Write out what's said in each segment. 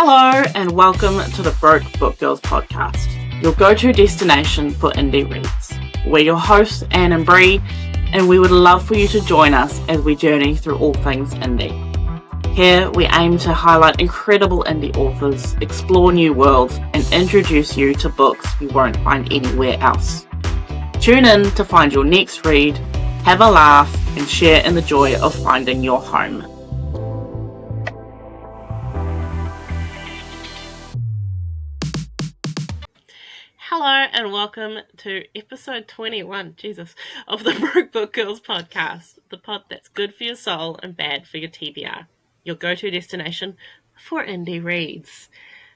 Hello and welcome to the Broke Book Girls podcast, your go-to destination for indie reads. We're your hosts, Anne and Bree, and we would love for you to join us as we journey through all things indie. Here we aim to highlight incredible indie authors, explore new worlds, and introduce you to books you won't find anywhere else. Tune in to find your next read, have a laugh, and share in the joy of finding your home. Hello and welcome to episode 21, of the Broke Book Girls podcast, the pod that's good for your soul and bad for your TBR, your go-to destination for indie reads.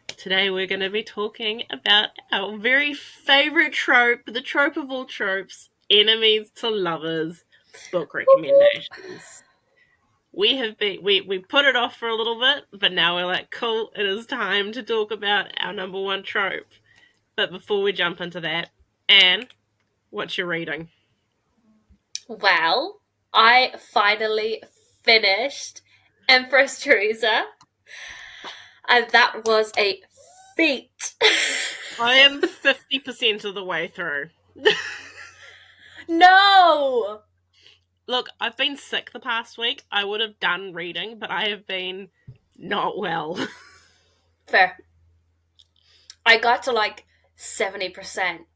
Today we're going to be talking about our very favourite trope, the trope of all tropes, enemies to lovers, book recommendations. We put it off for a little bit, but now we're like, cool, it is time to talk about our number one trope. But before we jump into that, Anne, what's your reading? Well, I finally finished Empress Teresa, and that was a feat. I am 50% of the way through. No! Look, I've been sick the past week. I would have done reading, but I have been not well. Fair. I got to like 70%,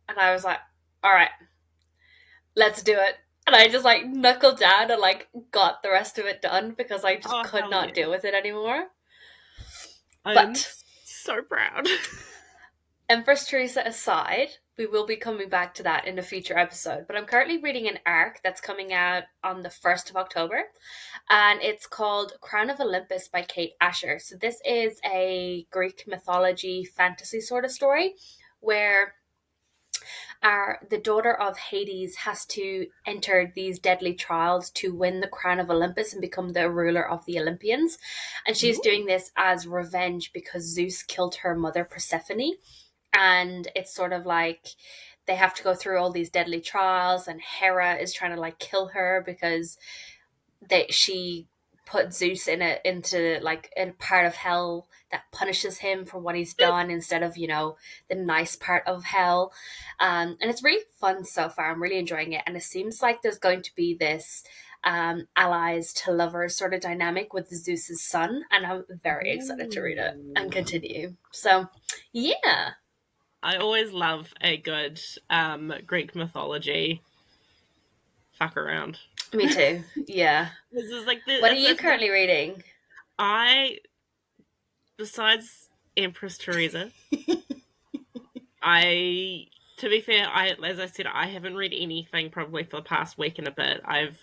and I was like, alright, let's do it. And I just like knuckled down and like got the rest of it done because I just could not deal with it anymore. I'm so proud. Empress Teresa aside, we will be coming back to that in a future episode. But I'm currently reading an arc that's coming out on the 1st of October. And it's called Crown of Olympus by Kate Asher. So this is a Greek mythology fantasy sort of story where the daughter of Hades has to enter these deadly trials to win the crown of Olympus and become the ruler of the Olympians. And she's doing this as revenge because Zeus killed her mother Persephone. And it's sort of like they have to go through all these deadly trials, and Hera is trying to like kill her because she put Zeus into like a part of hell that punishes him for what he's done instead of, you know, the nice part of hell. And it's really fun so far. I'm really enjoying it. And it seems like there's going to be this allies to lovers sort of dynamic with Zeus's son. And I'm very excited to read it and continue. So, yeah. I always love a good Greek mythology fuck around. Me too. Yeah. This is like what are you currently reading? Besides Empress Teresa, to be fair, as I said, I haven't read anything probably for the past week and a bit. I'm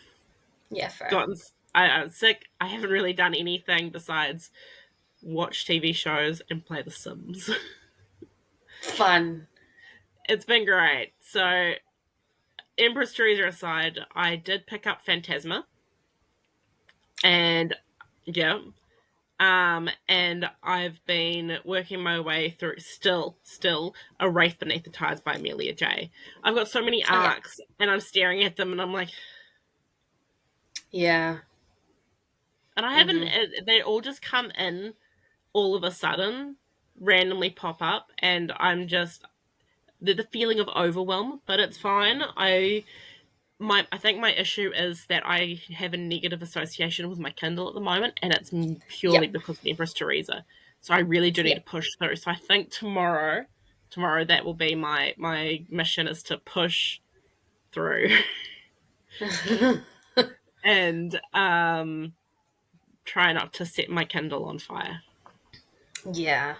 sick. I haven't really done anything besides watch TV shows and play The Sims. Fun. It's been great. So, Empress Teresa aside, I did pick up Phantasma. And, yeah. And I've been working my way through still A Wraith Beneath the Tides by Amelia J. I've got so many arcs and I'm staring at them and I'm like, yeah. And I haven't, they all just come in all of a sudden, randomly pop up, and I'm just, the feeling of overwhelm, but it's fine. I think my issue is that I have a negative association with my Kindle at the moment, and it's purely because of Empress Teresa. So I really do need to push through. So I think tomorrow that will be my mission, is to push through and try not to set my Kindle on fire. Yeah,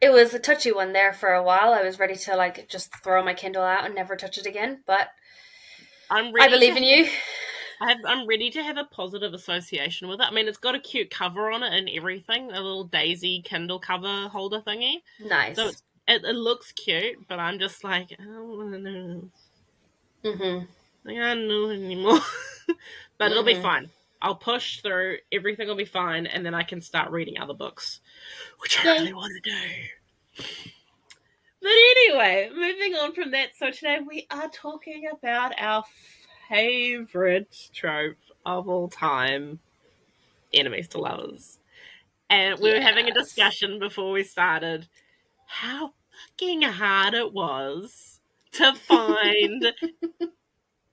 it was a touchy one there for a while. I was ready to like just throw my Kindle out and never touch it again, but I believe in you. I'm ready to have a positive association with it. I mean, it's got a cute cover on it and everything, a little daisy Kindle cover holder thingy. Nice. So it looks cute, but I'm just like, I don't want to know. I don't know anymore. But it'll be fine. I'll push through, everything will be fine, and then I can start reading other books, which I really want to do. But anyway, moving on from that, so today we are talking about our favourite trope of all time, enemies to lovers. And we were having a Yes. discussion before we started how fucking hard it was to find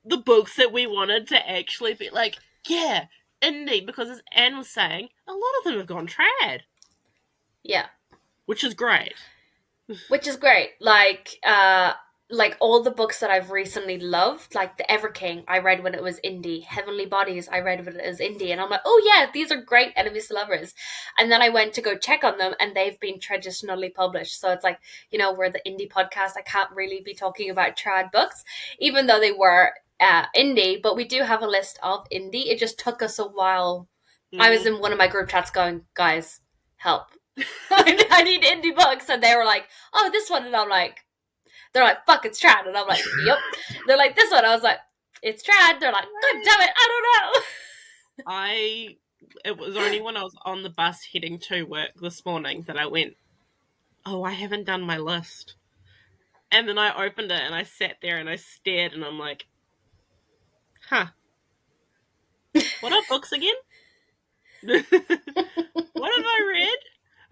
the books that we wanted to actually be like, yeah, indie, because as Anne was saying, a lot of them have gone trad, Yeah. which is great. Which is great. Like all the books that I've recently loved, like the Ever King, I read when it was indie. Heavenly Bodies, I read when it was indie, and I'm like, oh yeah, these are great enemies to lovers. And then I went to go check on them, and they've been traditionally published. So it's like, we're the indie podcast. I can't really be talking about trad books, even though they were indie. But we do have a list of indie. It just took us a while. I was in one of my group chats going, guys, help. I need indie books, and they were like, "Oh, this one," and I'm like, "They're like, fuck, it's trad," and I'm like, "Yep." They're like, "This one," I was like, "It's trad." They're like, "God damn it, I don't know. It was only when I was on the bus heading to work this morning that I went, oh, I haven't done my list. And then I opened it and I sat there and I stared and I'm like, huh, what are books again? What have I read?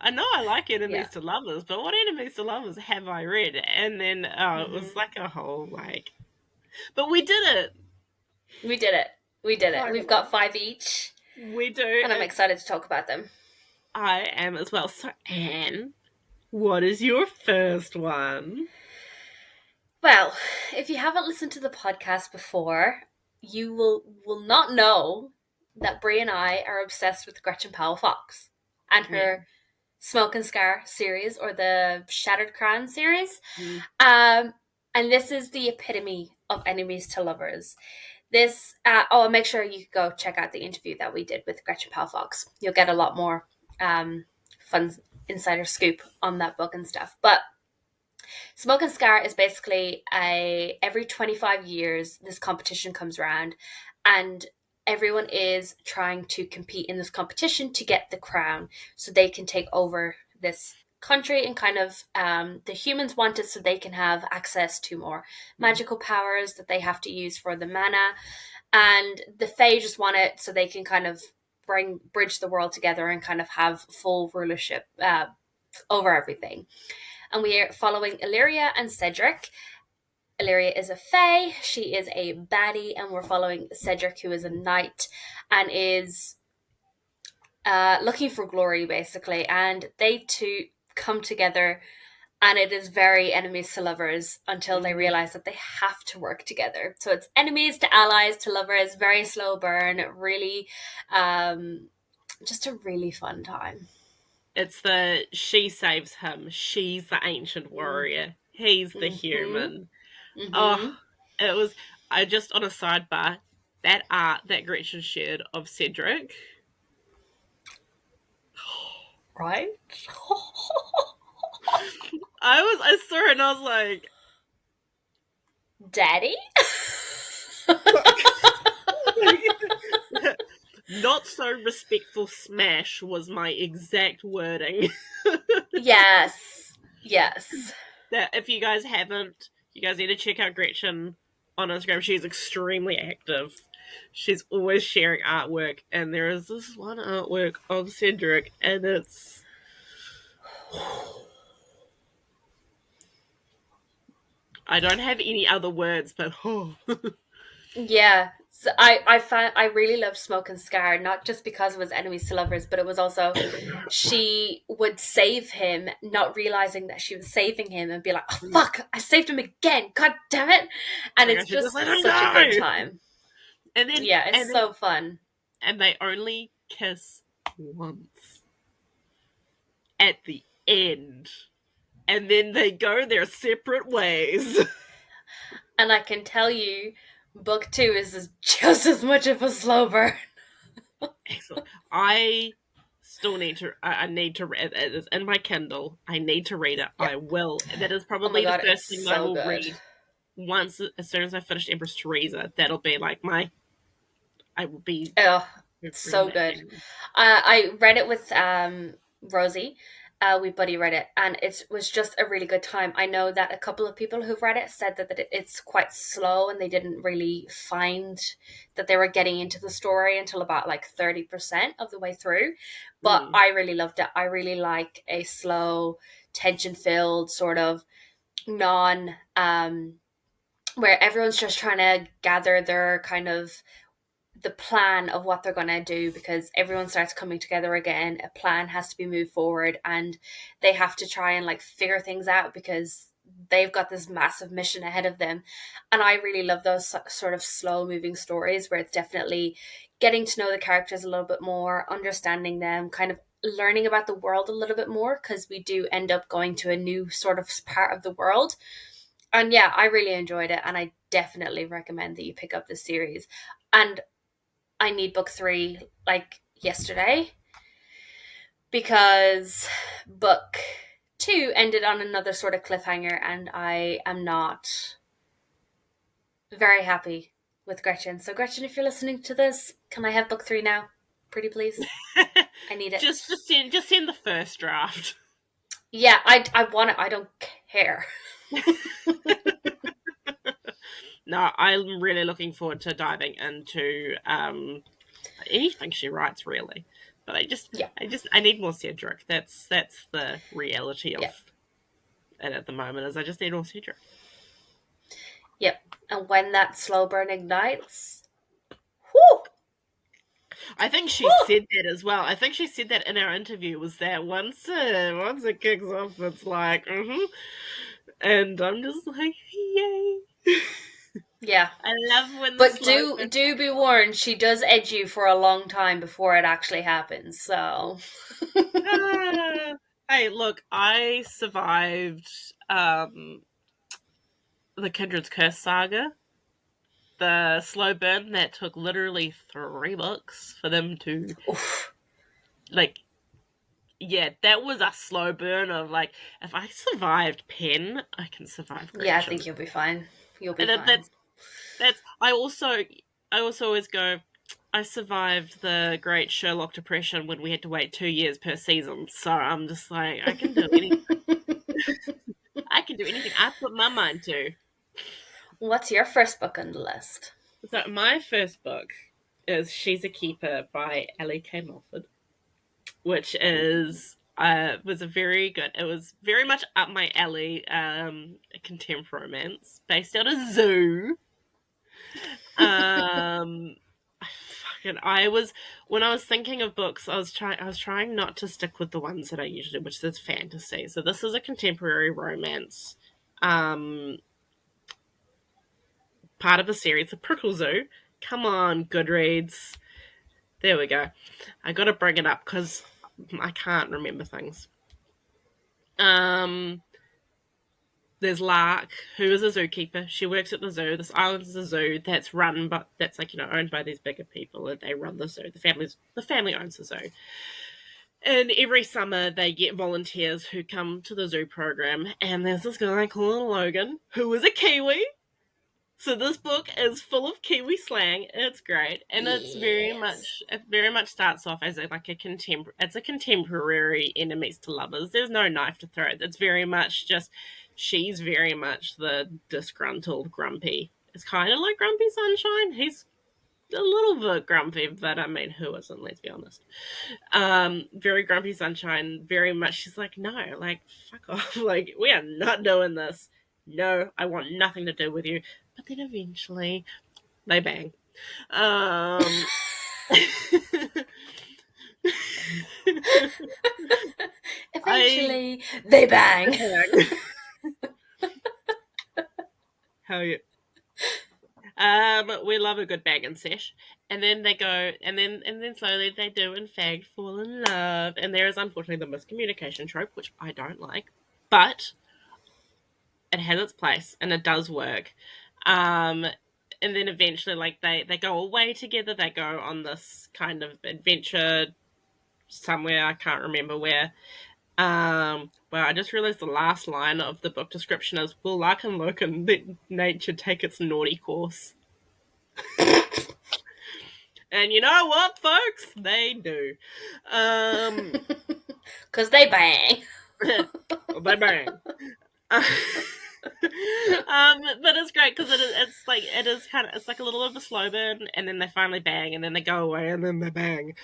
I know I like yeah." enemies to lovers, but what enemies to lovers have I read? And then it was like a whole but we did it. We did it. We did it. We've Finally. got 5 each, We do. and I'm excited to talk about them. I am as well. So, Anne, what is your first one? Well, if you haven't listened to the podcast before, you will not know that Brie and I are obsessed with Gretchen Powell Fox and her Smoke and Scar series, or the Shattered Crown series. And this is the epitome of enemies to lovers. This, make sure you go check out the interview that we did with Gretchen Powell Fox. You'll get a lot more fun insider scoop on that book and stuff. But Smoke and Scar is basically every 25 years this competition comes around, and everyone is trying to compete in this competition to get the crown so they can take over this country, and kind of the humans want it so they can have access to more magical powers that they have to use for the mana, and the Fae just want it so they can kind of bridge the world together and kind of have full rulership over everything. And we are following Illyria and Cedric. Illyria is a fae, she is a baddie, and we're following Cedric, who is a knight and is looking for glory, basically. And they two come together, and it is very enemies to lovers until they realize that they have to work together. So it's enemies to allies to lovers, very slow burn, really, just a really fun time. It's she saves him. She's the ancient warrior. He's the human. Oh, it was. I just on a sidebar, that art that Gretchen shared of Cedric. Right? I saw it and I was like, Daddy? not so respectful smash was my exact wording. Yes. That if you guys haven't, you guys need to check out Gretchen on Instagram. She's extremely active. She's always sharing artwork, and there is this one artwork of Cedric, and it's I don't have any other words, but Yeah. So I really loved Smoke and Scar, not just because it was enemies to lovers, but it was also she would save him, not realizing that she was saving him, and be like, "Oh fuck, I saved him again! God damn it!" And it's just such a good time. And then it's so fun. And they only kiss once at the end, and then they go their separate ways. And I can tell you, book 2 is just as much of a slow burn. Excellent. I still need to. I need to read it. It's in my Kindle. I need to read it. Yep. I will. That is probably the first thing that I will read once, as soon as I finish Empress Teresa. That'll be like I will be. Oh, it's so good. I read it with Rosie, We buddy read it, and it was just a really good time. I know that a couple of people who've read it said that it's quite slow, and they didn't really find that they were getting into the story until about like 30% of the way through. But Mm. I really loved it. I really like a slow, tension filled sort of non where everyone's just trying to gather their kind of the plan of what they're going to do, because everyone starts coming together again. A plan has to be moved forward, and they have to try and like figure things out because they've got this massive mission ahead of them. And I really love those sort of slow moving stories where it's definitely getting to know the characters a little bit more, understanding them, kind of learning about the world a little bit more, because we do end up going to a new sort of part of the world. And yeah, I really enjoyed it, and I definitely recommend that you pick up this series. And I need book 3 like yesterday, because book 2 ended on another sort of cliffhanger, and I am not very happy with Gretchen. So Gretchen, if you're listening to this, can I have book 3 now? Pretty please. I need it. just send the first draft. Yeah, I want it. I don't care. No, I'm really looking forward to diving into anything she writes, really. But Yeah. I need more Cedric. That's the reality of Yeah. it at the moment. Is I just need more Cedric. Yep. And when that slow burn ignites, whoo! I think she said that as well. I think she said that in our interview. Was that once it kicks off, it's like and I'm just like, yay. Yeah. I love when the But slow do be warned, she does edge you for a long time before it actually happens. So Hey, look, I survived the Kindred's Curse saga, the slow burn that took literally 3 books for them to oof. like. Yeah, that was a slow burn of like, if I survived Pen, I can survive Yeah, I Gretchen. think you'll be fine. You'll be And fine. that's I also always go, I survived the Great Sherlock Depression when we had to wait 2 years per season. So I'm just like, I can do anything. I can do anything I put my mind to. What's your first book on the list? So my first book is She's a Keeper by Ellie K. Mulford, which is was a very good. It was very much up my alley. A contemporary romance based out of Zoo. Um, I was when I was thinking of books, I was trying not to stick with the ones that I usually, which is fantasy. So this is a contemporary romance. Um, Part of a series, The Prickle Zoo. Come on, Goodreads. There we go. I got to bring it up because I can't remember things. Um, there's Lark, who is a zookeeper. She works at the zoo. This island is a zoo that's run, but that's like owned by these bigger people, and they run the zoo. The family owns the zoo, and every summer they get volunteers who come to the zoo program. And there's this guy called Logan, who is a Kiwi. So this book is full of Kiwi slang. It's great, and Yes. it very much starts off as it's a contemporary enemies to lovers. There's no knife to throw. It's very much just she's very much the disgruntled grumpy. It's kind of like Grumpy Sunshine. He's a little bit grumpy, but I mean, who isn't? Let's be honest. Very Grumpy Sunshine. Very much. She's like, no, like fuck off. Like we are not doing this. No, I want nothing to do with you. But then eventually they bang. Um, Eventually, they bang. Hell yeah. We love a good bang and sesh, and then they go, and then slowly they do in fact fall in love, and there is unfortunately the miscommunication trope, which I don't like, but it has its place and it does work. Um, and then eventually, like they go away together. They go on this kind of adventure somewhere. I can't remember where. Well, I just realized the last line of the book description is, "Will Lark and Logan let nature take its naughty course?" And you know what, folks? They do. Because they bang. They bang. But it's great because it's like it is kind of it's like a little bit of a slow burn, and then they finally bang, and then they go away, and then they bang,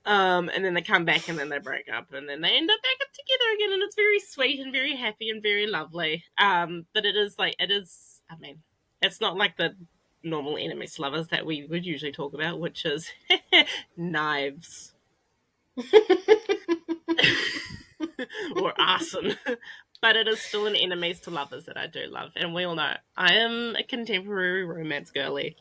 and then they come back, and then they break up, and then they end up back together again, and it's very sweet and very happy and very lovely. But it is like it is. I mean, it's not like the normal enemies to lovers that we would usually talk about, which is knives or arson. But it is still an enemies to lovers that I do love, and we all know I am a contemporary romance girly.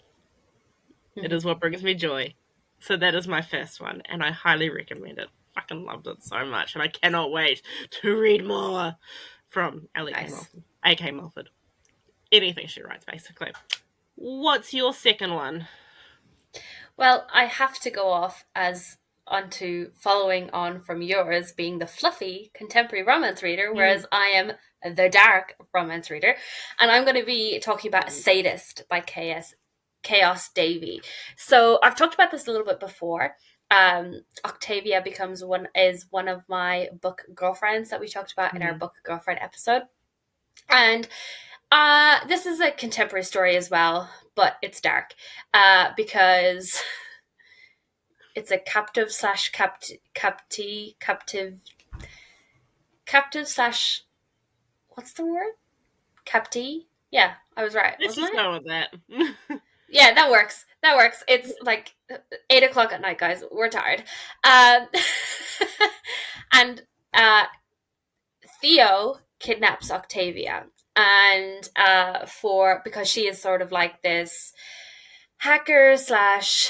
It is what brings me joy. So that is my first one, and I highly recommend it. Fucking loved it so much, and I cannot wait to read more from Nice. A.K. Mulford. Anything she writes, basically. What's your second one? Well, I have to go off as onto following on from yours being the fluffy contemporary romance reader, whereas I am the dark romance reader. And I'm going to be talking about Sadist by Chaos Davy. So I've talked about this a little bit before. Octavia is one of my book girlfriends that we talked about in our book girlfriend episode. And this is a contemporary story as well, but it's dark because it's a captive slash what's the word? Captee? Yeah, I was right. Let's just go with that. Yeah, that works. That works. It's like 8 o'clock at night, guys. We're tired. And Theo kidnaps Octavia, and because she is sort of like this hacker slash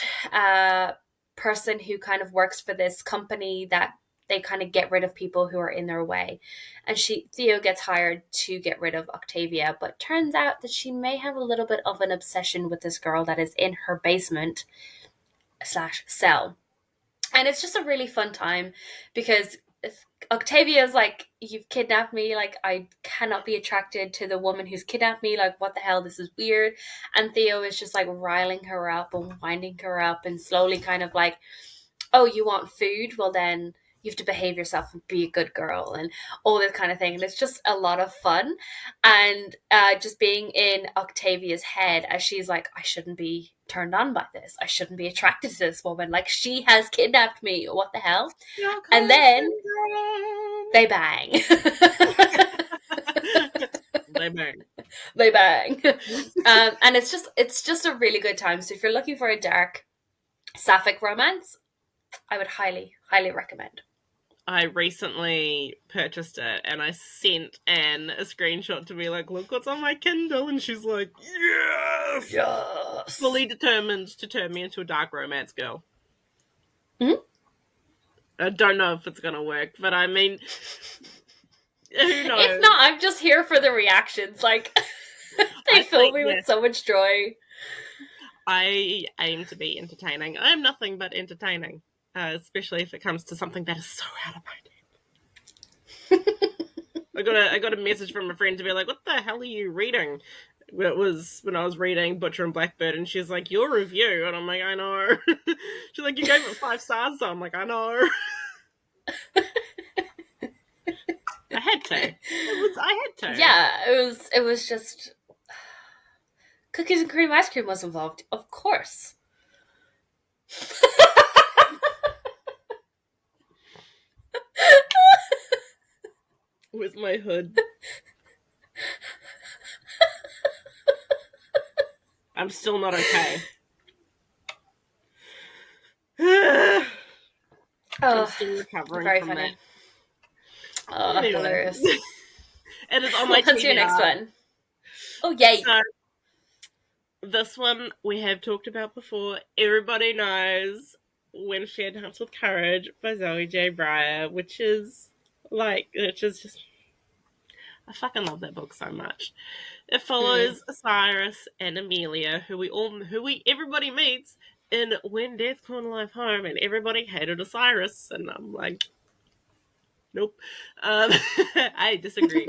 person who kind of works for this company that they kind of get rid of people who are in their way. And Theo gets hired to get rid of Octavia, but turns out that she may have a little bit of an obsession with this girl that is in her basement slash cell. And it's just a really fun time because Octavia is like, you've kidnapped me, like I cannot be attracted to the woman who's kidnapped me, like what the hell, this is weird. And Theo is just like riling her up and winding her up and slowly kind of like, oh, you want food? Well then you have to behave yourself and be a good girl and all this kind of thing. And it's just a lot of fun. And just being in Octavia's head as she's like, I shouldn't be turned on by this. I shouldn't be attracted to this woman. Like, she has kidnapped me. What the hell? And then they bang. They bang. They bang. And it's just a really good time. So if you're looking for a dark sapphic romance, I would highly, highly recommend. I recently purchased it, and I sent Anne a screenshot to be like, look what's on my Kindle, and she's like, yes! Yes! Fully determined to turn me into a dark romance girl. Mm-hmm. I don't know if it's going to work, but I mean, who knows? If not, I'm just here for the reactions. Like, they fill me with so much joy. I aim to be entertaining. I'm nothing but entertaining. Especially if it comes to something that is so out of my depth. I got a message from a friend to be like, what the hell are you reading? It was when I was reading Butcher and Blackbird, and she's like, your review, and I'm like, I know. She's like, you gave it 5 stars, so I'm like, I know. I had to. I had to. Yeah, it was just cookies and cream ice cream was involved, of course. With my hood. I'm still not okay. I'm still recovering from funny. that. Oh, anyway. Hilarious. It is on my What's your next one? Oh, yay. So, this one we have talked about before. Everybody knows When Fear Hunts with Courage by Zoe J. Breyer, which is just... I fucking love that book so much. It follows Cyrus and Amelia, who everybody meets in When Death Called Life Home, and everybody hated Osiris, and I'm like, nope. I disagree.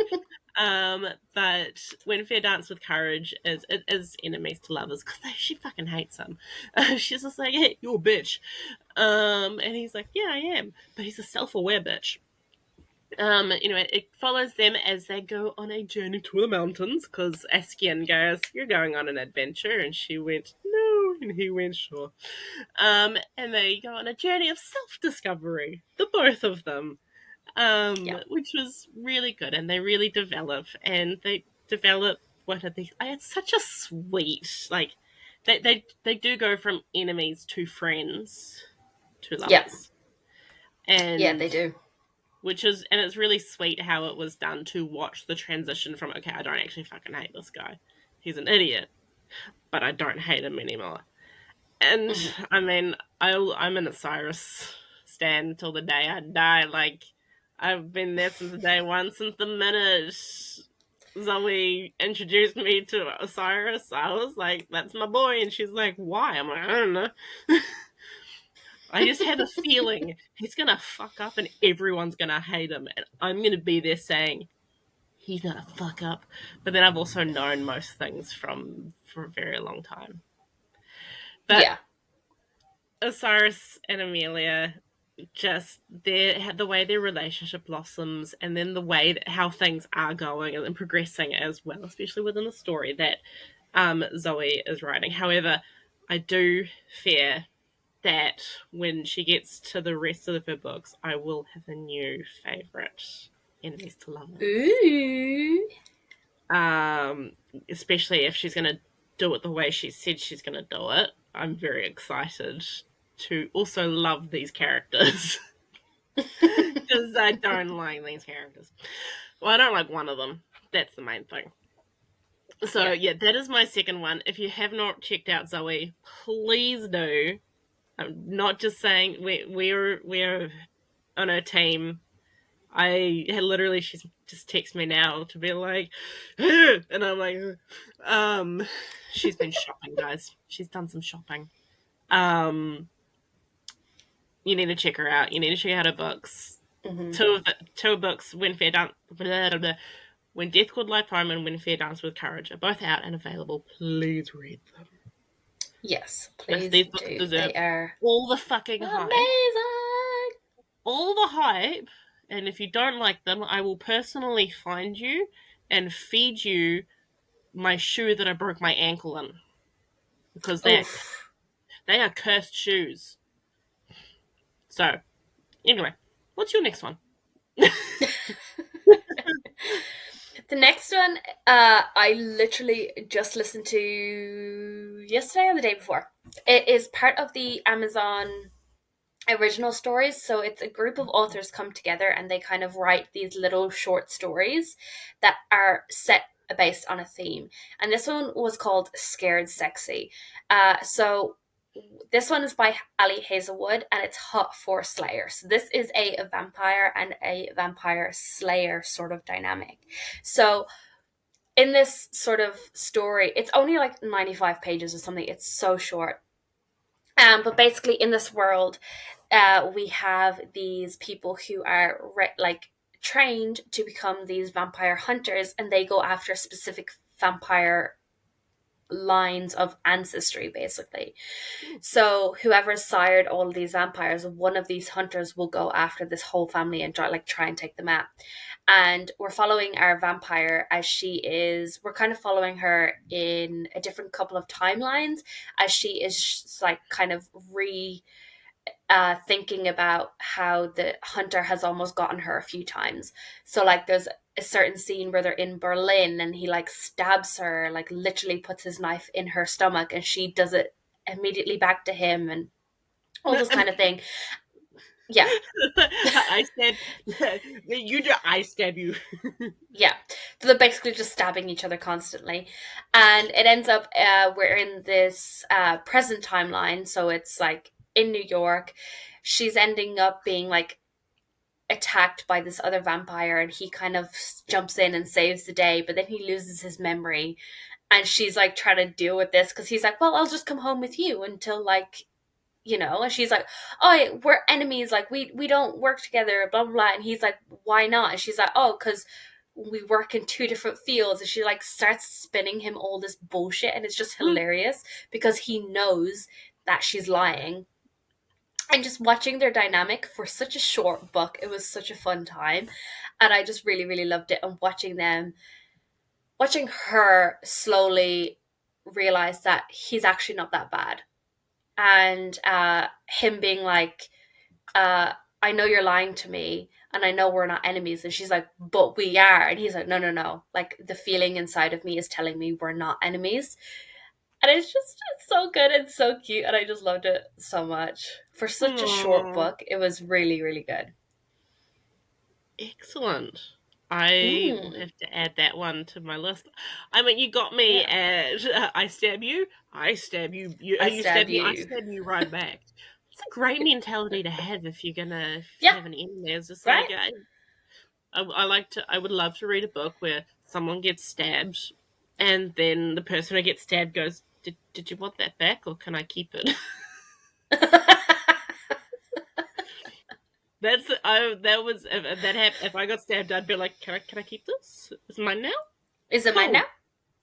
But when Fair Dance with Courage is enemies to lovers because she fucking hates him. She's just like, hey, you're a bitch. And he's like, yeah, I am, but he's a self-aware bitch. Anyway, it follows them as they go on a journey to the mountains because Askian goes, "You're going on an adventure," and she went, "No," and he went, "Sure." And they go on a journey of self-discovery, the both of them, Yeah. which was really good, and they really develop what are these? It's such a sweet like. They do go from enemies to friends to Yeah. lovers, Yeah, and they do. it's really sweet how it was done to watch the transition from, okay, I don't actually fucking hate this guy, he's an idiot, but I don't hate him anymore. And Hmm. I mean, I'm an Osiris stan till the day I die. Like, I've been there since day one, since the minute Zoe introduced me to Osiris. I was like, that's my boy, and she's like, why? I'm like, I don't know. I just have a feeling he's gonna fuck up and everyone's gonna hate him, and I'm gonna be there saying he's gonna fuck up. But then I've also known most things from for a very long time. But Yeah. Osiris and Amelia, just the way their relationship blossoms, and then the way that how things are going and progressing as well, especially within the story that Zoe is writing. However, I do fear that when she gets to the rest of her books, I will have a new favorite enemies to lovers. Ooh. Um, Especially if she's going to do it the way she said she's going to do it. I'm very excited to also love these characters because I don't like these characters. Well, I don't like one of them. That's the main thing. So Yeah. yeah, that is my second one. If you have not checked out Zoe, please do. I'm not just saying we're on her team. I had literally she's just texted me now to be like, and I'm like, she's been shopping, guys. She's done some shopping. Um, you need to check her out. You need to check out her books. Hmm. Two books, When Death Could Lie Home and When Fair Dance with Courage are both out and available. Please read them. Yes, please These books do. deserve They are all the fucking hype. amazing. All the hype. And if you don't like them, I will personally find you and feed you my shoe that I broke my ankle in. Because Oof. they are cursed shoes. So, anyway, what's your next one? The next one, I literally just listened to yesterday or the day before. It is part of the Amazon original stories. So it's a group of authors come together and they kind of write these little short stories that are set based on a theme. And this one was called Scared Sexy. So this one is by Ali Hazelwood and it's Hot for Slayer. So this is a vampire and a vampire slayer sort of dynamic. So in this sort of story, it's only like 95 pages or something. It's so short. But basically, in this world, we have these people who are like trained to become these vampire hunters, and they go after specific vampire lines of ancestry, basically. So whoever sired all of these vampires, one of these hunters will go after this whole family and try and take them out. And we're following our vampire as we're kind of following her in a different couple of timelines as she is like kind of thinking about how the hunter has almost gotten her a few times. So like there's a certain scene where they're in Berlin and he like stabs her, like literally puts his knife in her stomach and she does it immediately back to him and all this kind of thing. Yeah. I said, you do, I stab you. Yeah. So they're basically just stabbing each other constantly. And it ends up, we're in this present timeline. So it's like in New York. She's ending up being like attacked by this other vampire and he kind of jumps in and saves the day, but then he loses his memory. And she's like trying to deal with this because he's like, well, I'll just come home with you until like, and she's like, oh, we're enemies, like we don't work together, blah blah blah. And he's like, why not? And she's like, oh, because we work in two different fields, and she like starts spinning him all this bullshit, and it's just hilarious because he knows that she's lying. And just watching their dynamic for such a short book, it was such a fun time, and I just really really loved it. And watching her slowly realize that he's actually not that bad, and him being like, I know you're lying to me, and I know we're not enemies. And she's like, but we are. And he's like, no, no, no. Like, the feeling inside of me is telling me we're not enemies. And it's so good and so cute. And I just loved it so much. For such a short book, it was really, really good. Excellent. I will have to add that one to my list. I mean, you got me at I stab you, I stab you, you stab me, I stab you right back. It's a great mentality to have if you're gonna have an enemy. It's just like I would love to read a book where someone gets stabbed, and then the person who gets stabbed goes, "Did you want that back, or can I keep it?" If I got stabbed, I'd be like, can I keep this? Is it mine now? Is it mine now?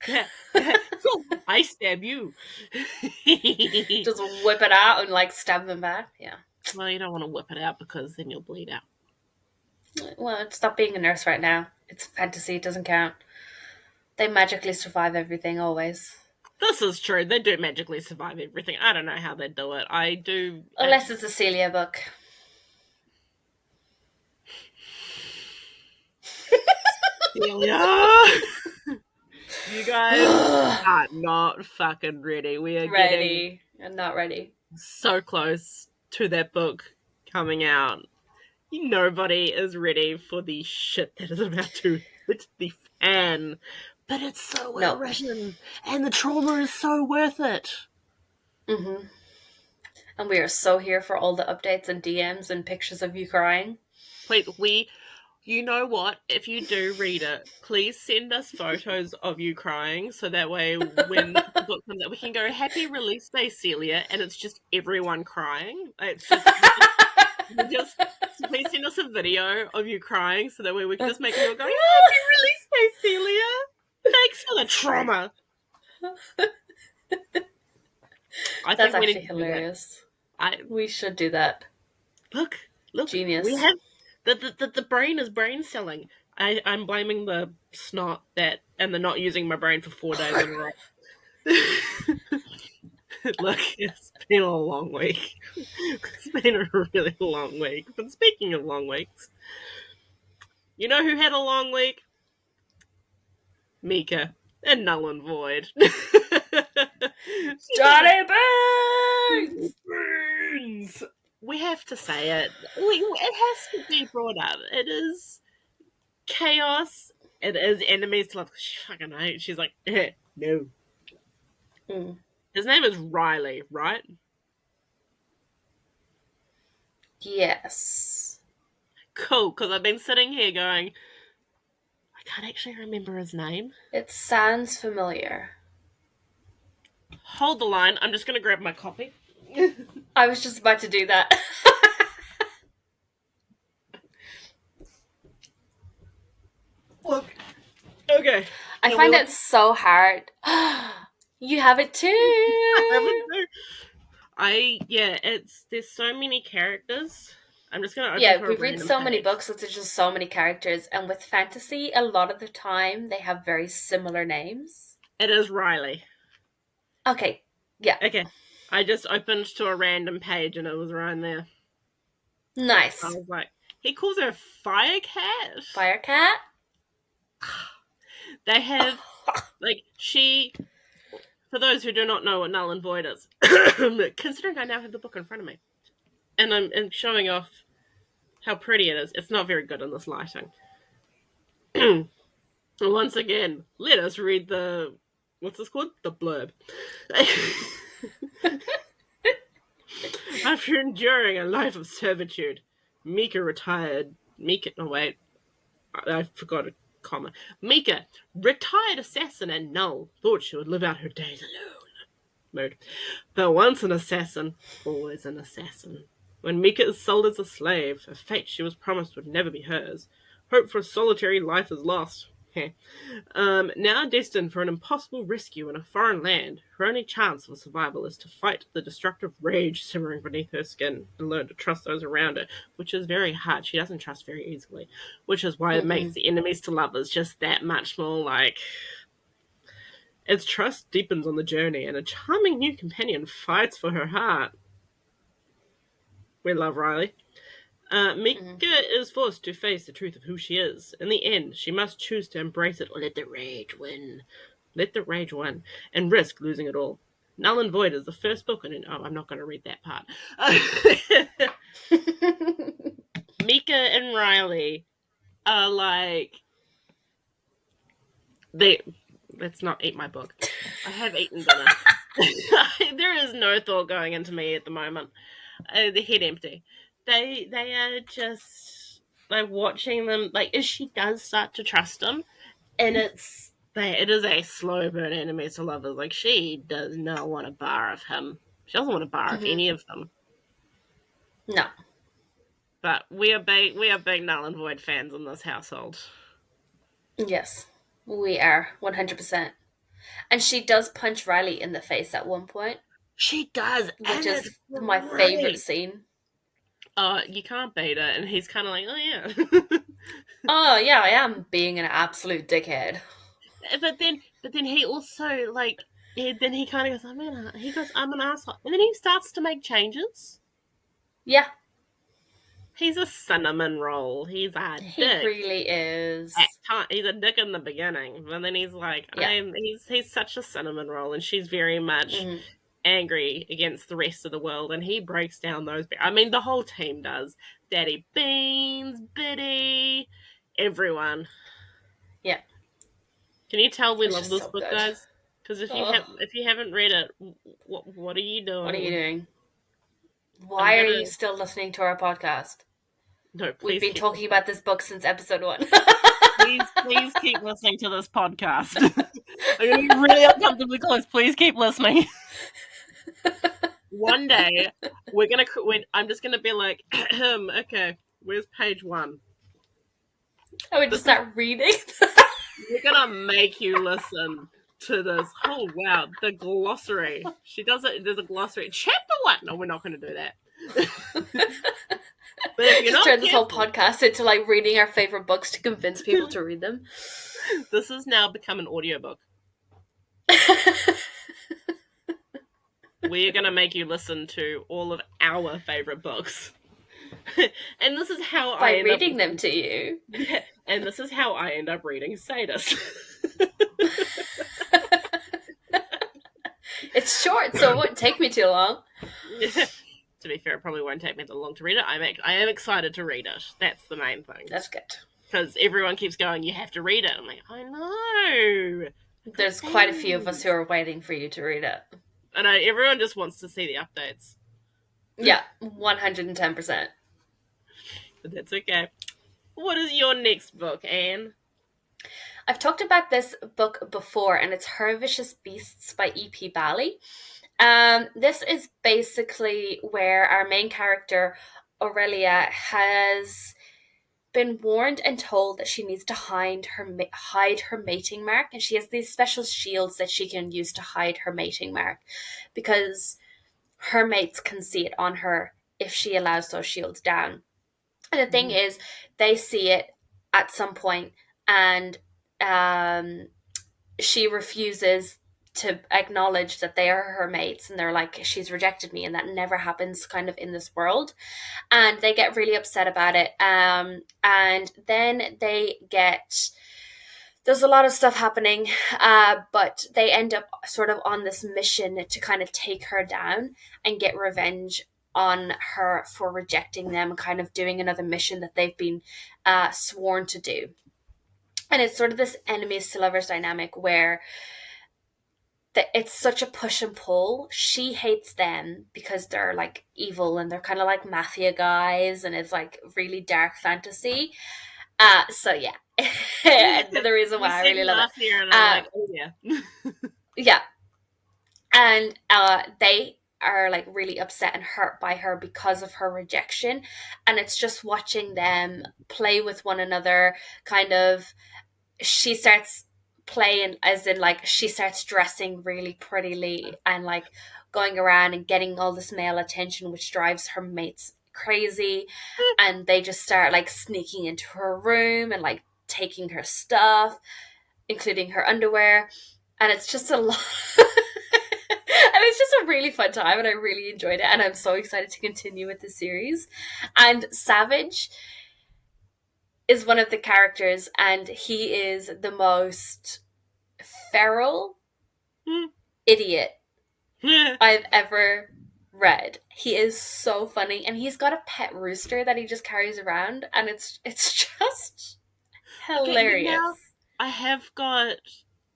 Yeah. Cool. I stab you. Just whip it out and like stab them back. Yeah. Well, you don't want to whip it out because then you'll bleed out. Well, stop being a nurse right now. It's fantasy. It doesn't count. They magically survive everything always. This is true. They do magically survive everything. I don't know how they do it. I do. Unless it's a Celia book. Celia! You guys are not fucking ready. We are ready. I'm not ready. So close to that book coming out. Nobody is ready for the shit that is about to hit the fan. But it's so well written. And the trauma is so worth it. Mm-hmm. And we are so here for all the updates and DMs and pictures of you crying. Wait, you know what? If you do read it, please send us photos of you crying so that way when the book comes out, we can go, happy release day, Celia, and it's just everyone crying. It's just please send us a video of you crying so that way we can just make people go, happy release day, Celia. Thanks for the trauma. That's actually hilarious. We should do that. Look. Genius. We have the brain is brain celling. I'm blaming the snot and the not using my brain for 4 days in a row. Look, it's been a long week. It's been a really long week. But speaking of long weeks, you know who had a long week? Mika and Null and Void. Johnny Burns! We have to say it. It has to be brought up. It is chaos. It is enemies to love. Fucking hate. She's like, no. His name is Riley, right? Yes. Cool, because I've been sitting here going, I can't actually remember his name. It sounds familiar. Hold the line. I'm just going to grab my copy. I was just about to do that. Look. Okay. I find it so hard. You have it too. I have it too. There's so many characters. I'm just gonna we read so many books that there's just so many characters, and with fantasy, a lot of the time they have very similar names. It is Riley. Okay. Yeah. Okay. I just opened to a random page and it was right there. Nice. I was like, he calls her Firecat. Firecat. They have for those who do not know what Null and Void is, considering I now have the book in front of me, and I'm showing off how pretty it is. It's not very good in this lighting. Once again, let us read what's this called? The blurb. After enduring a life of servitude, Mika retired. I forgot a comma. Mika, retired assassin and Null, thought she would live out her days alone. But once an assassin, always an assassin. When Mika is sold as a slave, a fate she was promised would never be hers, Hope for a solitary life is lost. Now destined for an impossible rescue in a foreign land, her only chance of survival is to fight the destructive rage simmering beneath her skin and learn to trust those around her, which is very hard. She doesn't trust very easily, which is why it makes the enemies to lovers just that much more like. Its trust deepens on the journey, and a charming new companion fights for her heart. We love Riley. Mika is forced to face the truth of who she is. In the end, she must choose to embrace it or let the rage win. Let the rage win, and risk losing it all. Null and Void is the first book, and I'm not going to read that part. Mika and Riley are like they. Let's not eat my book. I have eaten dinner. There is no thought going into me at the moment. The head empty. They are just like watching them. Like, as she does start to trust him, and it is a slow burn enemies to lovers. Like, she does not want a bar of him. She doesn't want a bar of any of them. No. But we are big Null and Void fans in this household. Yes, we are 100%. And she does punch Riley in the face at one point. She does, which is my favorite scene. You can't beat it, and he's kind of like, oh yeah. Oh yeah, I am being an absolute dickhead. But then he also like, then he kind of goes, I'm an asshole, and then he starts to make changes. Yeah. He's a cinnamon roll. He's a dick. He really is. He's a dick in the beginning, but then he's like, he's such a cinnamon roll, and she's very much angry against the rest of the world, and he breaks down those. I mean, the whole team does. Daddy Beans, Biddy, everyone. Yeah. Can you tell we love this book, guys? Because if you haven't read it, what are you doing? What are you doing? Why are you still listening to our podcast? No, please. We've been talking about this book since episode 1. please keep listening to this podcast. I'm going to be really uncomfortably close. Please keep listening. One day, I'm just going to be like, okay, where's page 1? I would just start reading. We're going to make you listen to this. Oh, wow, the glossary. She does it. There's a glossary. Chapter 1. No, we're not going to do that. But if you're not turn this whole podcast into like reading our favorite books to convince people to read them. This has now become an audiobook. We're going to make you listen to all of our favorite books. And this is how I end reading them to you. And this is how I end up reading Sadist. It's short, so it won't take me too long. To be fair, it probably won't take me that long to read it. I am excited to read it. That's the main thing. That's good. Because everyone keeps going, you have to read it. I'm like, I know. There's quite a few of us who are waiting for you to read it. I know, everyone just wants to see the updates. Yeah, 110%. But that's okay. What is your next book, Anne? I've talked about this book before, and it's Her Vicious Beasts by E.P. Bally. This is basically where our main character, Aurelia, has been warned and told that she needs to hide her mating mark, and she has these special shields that she can use to hide her mating mark because her mates can see it on her if she allows those shields down. And the thing is, they see it at some point, and she refuses to acknowledge that they are her mates, and they're like, she's rejected me, and that never happens kind of in this world. And they get really upset about it. And then there's a lot of stuff happening, but they end up sort of on this mission to kind of take her down and get revenge on her for rejecting them and kind of doing another mission that they've been sworn to do. And it's sort of this enemies to lovers dynamic where it's such a push and pull. She hates them because they're like evil and they're kind of like mafia guys, and it's like really dark fantasy. So yeah, the reason why I really love it. And I'm like, oh yeah. Yeah, and they are like really upset and hurt by her because of her rejection. And it's just watching them play with one another. Kind of, she starts playing, as in like she starts dressing really prettily and like going around and getting all this male attention, which drives her mates crazy. And they just start like sneaking into her room and like taking her stuff, including her underwear. And it's just a lot. And it's just a really fun time, and I really enjoyed it. And I'm so excited to continue with the series. And Savage is one of the characters, and he is the most feral idiot I've ever read. He is so funny, and he's got a pet rooster that he just carries around, and it's just hilarious. Okay, now I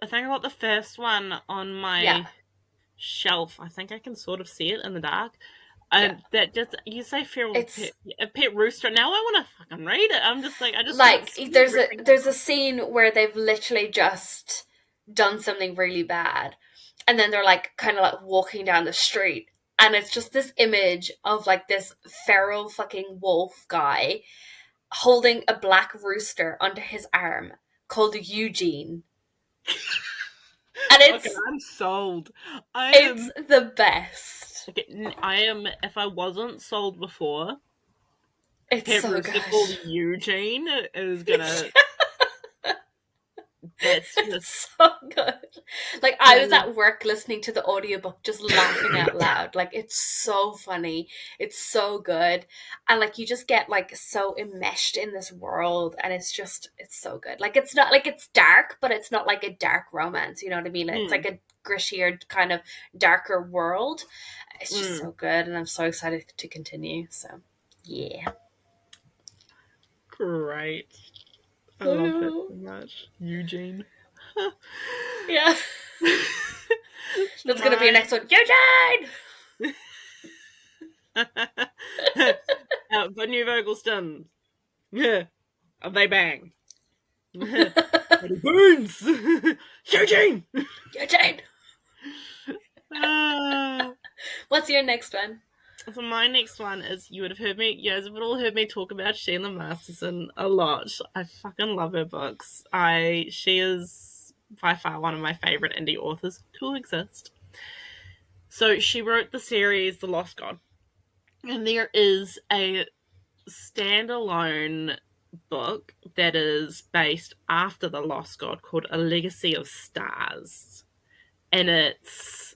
think I got the first one on Yeah, my shelf. I think I can sort of see it in the dark. yeah. And that just, you say feral It's a pet rooster. Now I want to fucking read it. I'm just like, I just start like there's a ripping there's a scene where they've literally just done something really bad, and then they're like kind of like walking down the street, and it's just this image of like this feral fucking wolf guy holding a black rooster under his arm called Eugene. And Okay, I'm sold. I it's am. the best. Okay, I am. If I wasn't sold before, It's pet so rooster good. called Eugene is gonna. That's just. It's so good. Like I was at work listening to the audiobook just laughing out loud. Like it's so funny. It's so good. And like you just get like so enmeshed in this world, and it's so good. Like it's not like it's dark, but it's not like a dark romance, you know what I mean? It's like a grittier kind of darker world. It's just so good, and I'm so excited to continue. So yeah. Great. I love that so much. Eugene. Yeah. That's gonna be your next one. Eugene! For new vocal stems. They bang. Boons! Eugene! Eugene! Ah. What's your next one? So my next one is, you guys have all heard me talk about Sheila Masterson a lot. I fucking love her books. She is by far one of my favorite indie authors to exist. So she wrote the series The Lost God, and there is a standalone book that is based after The Lost God called A Legacy of Stars, and it's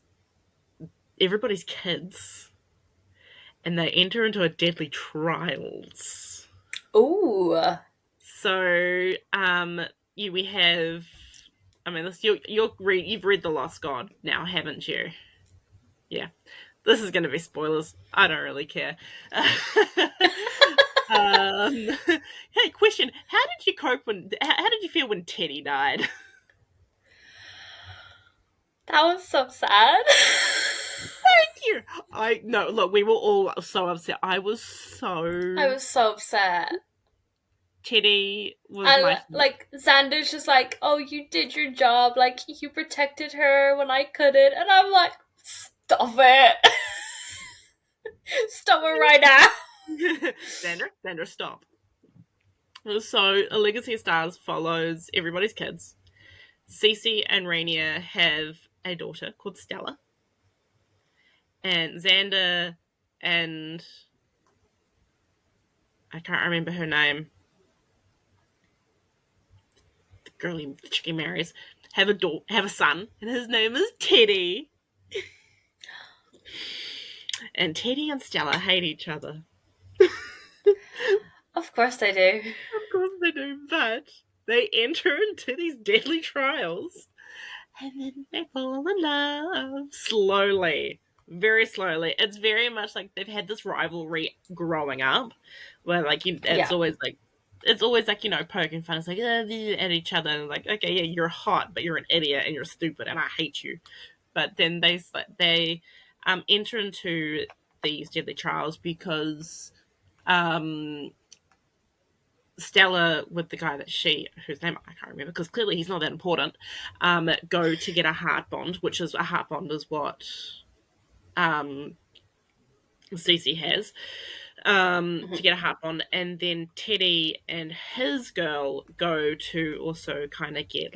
everybody's kids, and they enter into a deadly trials. Ooh. So, we have. I mean, you've read The Lost God now, haven't you? Yeah, this is going to be spoilers. I don't really care. Hey, question: how did you cope How did you feel when Teddy died? That was so sad. Thank you. Look, we were all so upset. I was so upset. Teddy was And like Xander's just like, oh, you did your job. Like you protected her when I couldn't. And I'm like, stop it. Stop it right now. Xander, stop. So, A Legacy of Stars follows everybody's kids. Cece and Rainier have a daughter called Stella. And Xander and I can't remember her name. The girl the chick he marries have a son, and his name is Teddy. And Teddy and Stella hate each other. Of course they do. Of course they do, but they enter into these deadly trials, and then they fall in love slowly. Very slowly. It's very much like they've had this rivalry growing up, where like it's always like poking fun. It's like at each other, and like, okay, yeah, you're hot, but you're an idiot and you're stupid, and I hate you. But then they enter into these deadly trials because Stella, with the guy whose name I can't remember because clearly he's not that important, go to get a heart bond, which is a heart bond is what Cece has, to get a harp on, and then Teddy and his girl go to also kind of get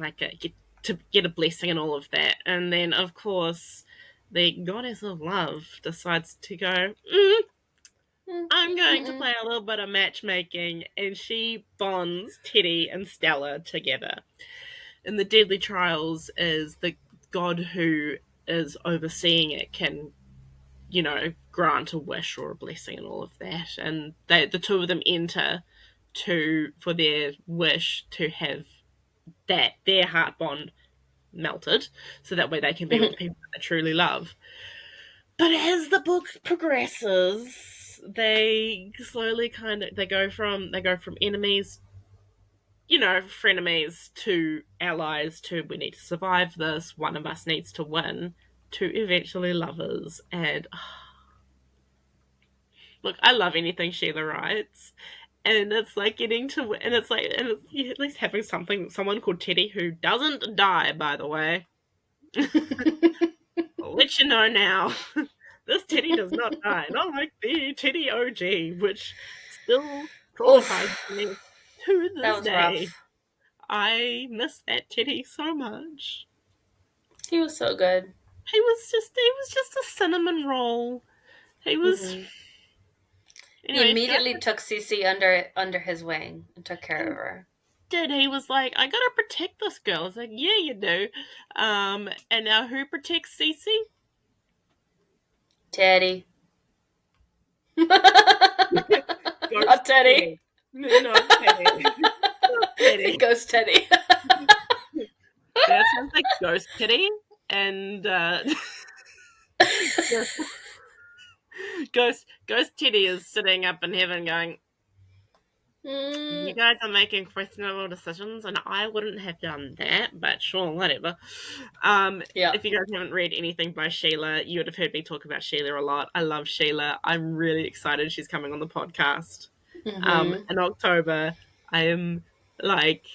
get a blessing and all of that, and then of course the goddess of love decides to go. I'm going to play a little bit of matchmaking, and she bonds Teddy and Stella together. And the Deadly Trials is the god who is overseeing it can, grant a wish or a blessing and all of that. And the two of them enter for their wish to have their heart bond melted, so that way they can be with the people that they truly love. But as the book progresses, they slowly they go from enemies, frenemies, to allies, to we need to survive this, one of us needs to win, to eventually lovers. And look, I love anything Sheila writes. And it's like at least having someone called Teddy who doesn't die, by the way. I'll let you know now. This Teddy does not die. Not like the Teddy OG, which still traumatizes me to That this was day. rough. I miss that Teddy so much. He was so good. He was just a cinnamon roll. He was. He If you immediately took Cece under his wing and took care of her. he was like, I gotta protect this girl. I was like, yeah, you do. And now who protects Cece? Teddy. Ghost Not Teddy. Not Teddy. Not Teddy. Ghost Teddy. That sounds like Ghost Teddy. And Ghost Teddy is sitting up in heaven going, you guys are making questionable decisions, and I wouldn't have done that, but sure, whatever. Yeah. If you guys haven't read anything by Sheila, you would have heard me talk about Sheila a lot. I love Sheila. I'm really excited she's coming on the podcast. In October. I am like,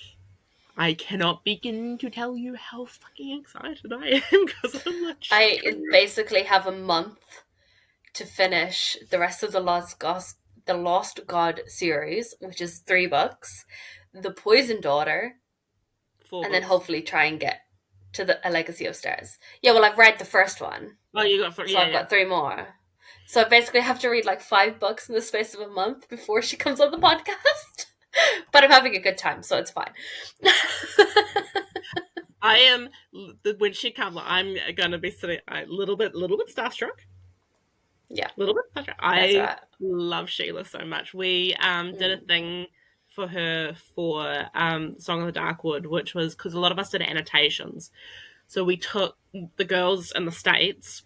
I cannot begin to tell you how fucking excited I am, because I'm like, I basically have a month to finish the rest of the Lost God series, which is 3 books, The Poison Daughter, 4 and books. then hopefully try and get to A Legacy of Stars. Yeah, well, I've read the first one. Oh, you got 4, so I've got 3 more. So I basically have to read like 5 books in the space of a month before she comes on the podcast. But I'm having a good time, so it's fine. I am, when she comes, I'm gonna be sitting a little bit starstruck. Yeah, a little bit starstruck. I love Sheila so much. We did a thing for her for Song of the Darkwood, which was because a lot of us did annotations. So we took the girls in the States,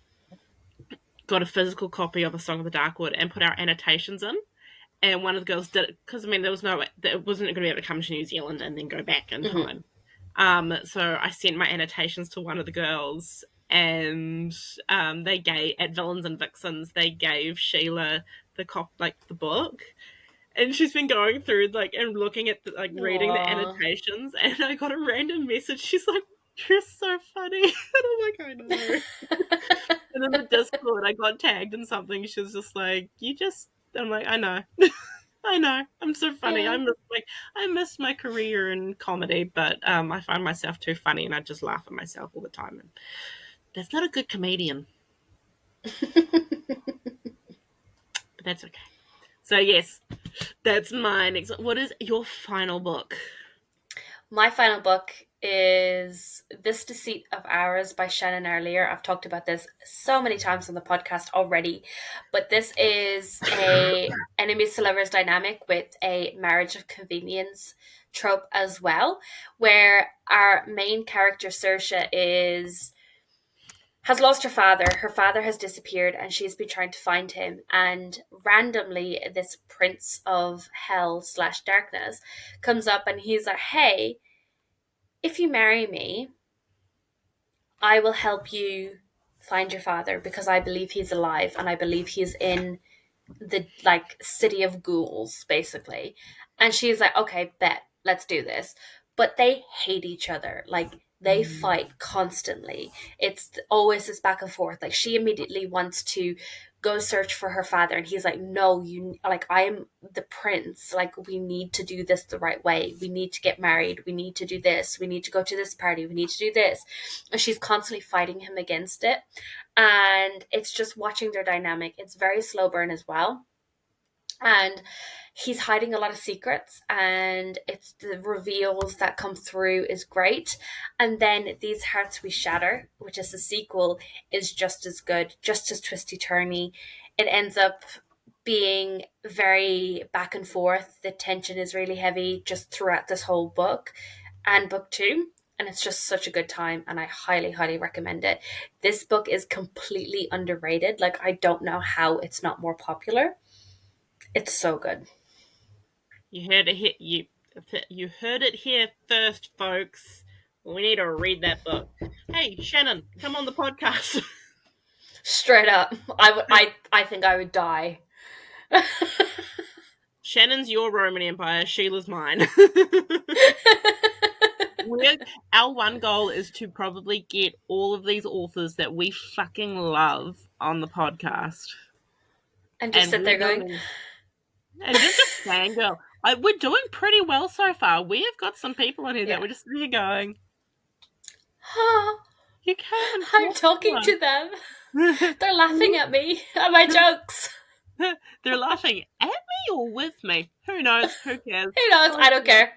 got a physical copy of A Song of the Darkwood, and put our annotations in. And one of the girls did it because there was no way that it wasn't going to be able to come to New Zealand and then go back in time. So I sent my annotations to one of the girls, and they gave at Villains and Vixens. They gave Sheila the book, and she's been going through and looking at reading the annotations. And I got a random message. She's like, "You're so funny," and I'm like, "I know." And in the Discord, I got tagged in something. She was just like, I'm like, I know. I know. I'm so funny. Yeah. I miss my career in comedy, but I find myself too funny, and I just laugh at myself all the time. And that's not a good comedian. But that's okay. So yes, that's mine. What is your final book? My final book is This Deceit of Ours by Shannon Arlier. I've talked about this so many times on the podcast already, but this is a enemies to lovers dynamic with a marriage of convenience trope as well, where our main character Saoirse has lost her father. Her father has disappeared, and she's been trying to find him. And randomly, this prince of hell/darkness comes up, and he's like, "Hey, if you marry me, I will help you find your father because I believe he's alive, and I believe he's in the city of ghouls, basically." And she's like, "Okay, bet, let's do this." But they hate each other. Like, They fight constantly. It's always this back and forth. Like, she immediately wants to go search for her father, and he's like, no, you, like, I am the prince, like, we need to do this the right way, we need to get married, we need to do this, we need to go to this party, we need to do this. And she's constantly fighting him against it, and it's just watching their dynamic. It's very slow burn as well, and he's hiding a lot of secrets, and it's the reveals that come through is great. And then These Hearts We Shatter, which is the sequel, is just as good, just as twisty turny. It ends up being very back and forth. The tension is really heavy just throughout this whole book and book two, and it's just such a good time, and I highly, highly recommend it. This book is completely underrated. Like, I don't know how it's not more popular. It's so good. You heard it hit you heard it here first, folks. We need to read that book. Hey, Shannon, come on the podcast. Straight up. I think I would die. Shannon's your Roman Empire, Sheila's mine. Our one goal is to probably get all of these authors that we fucking love on the podcast. And just sit there going... And just a fangirl. We're doing pretty well so far. We have got some people in here that we're just sitting here going, you can't. I'm talking to them. They're laughing at me, at my jokes. They're laughing at me or with me? Who knows? Who cares? Who knows? I don't care.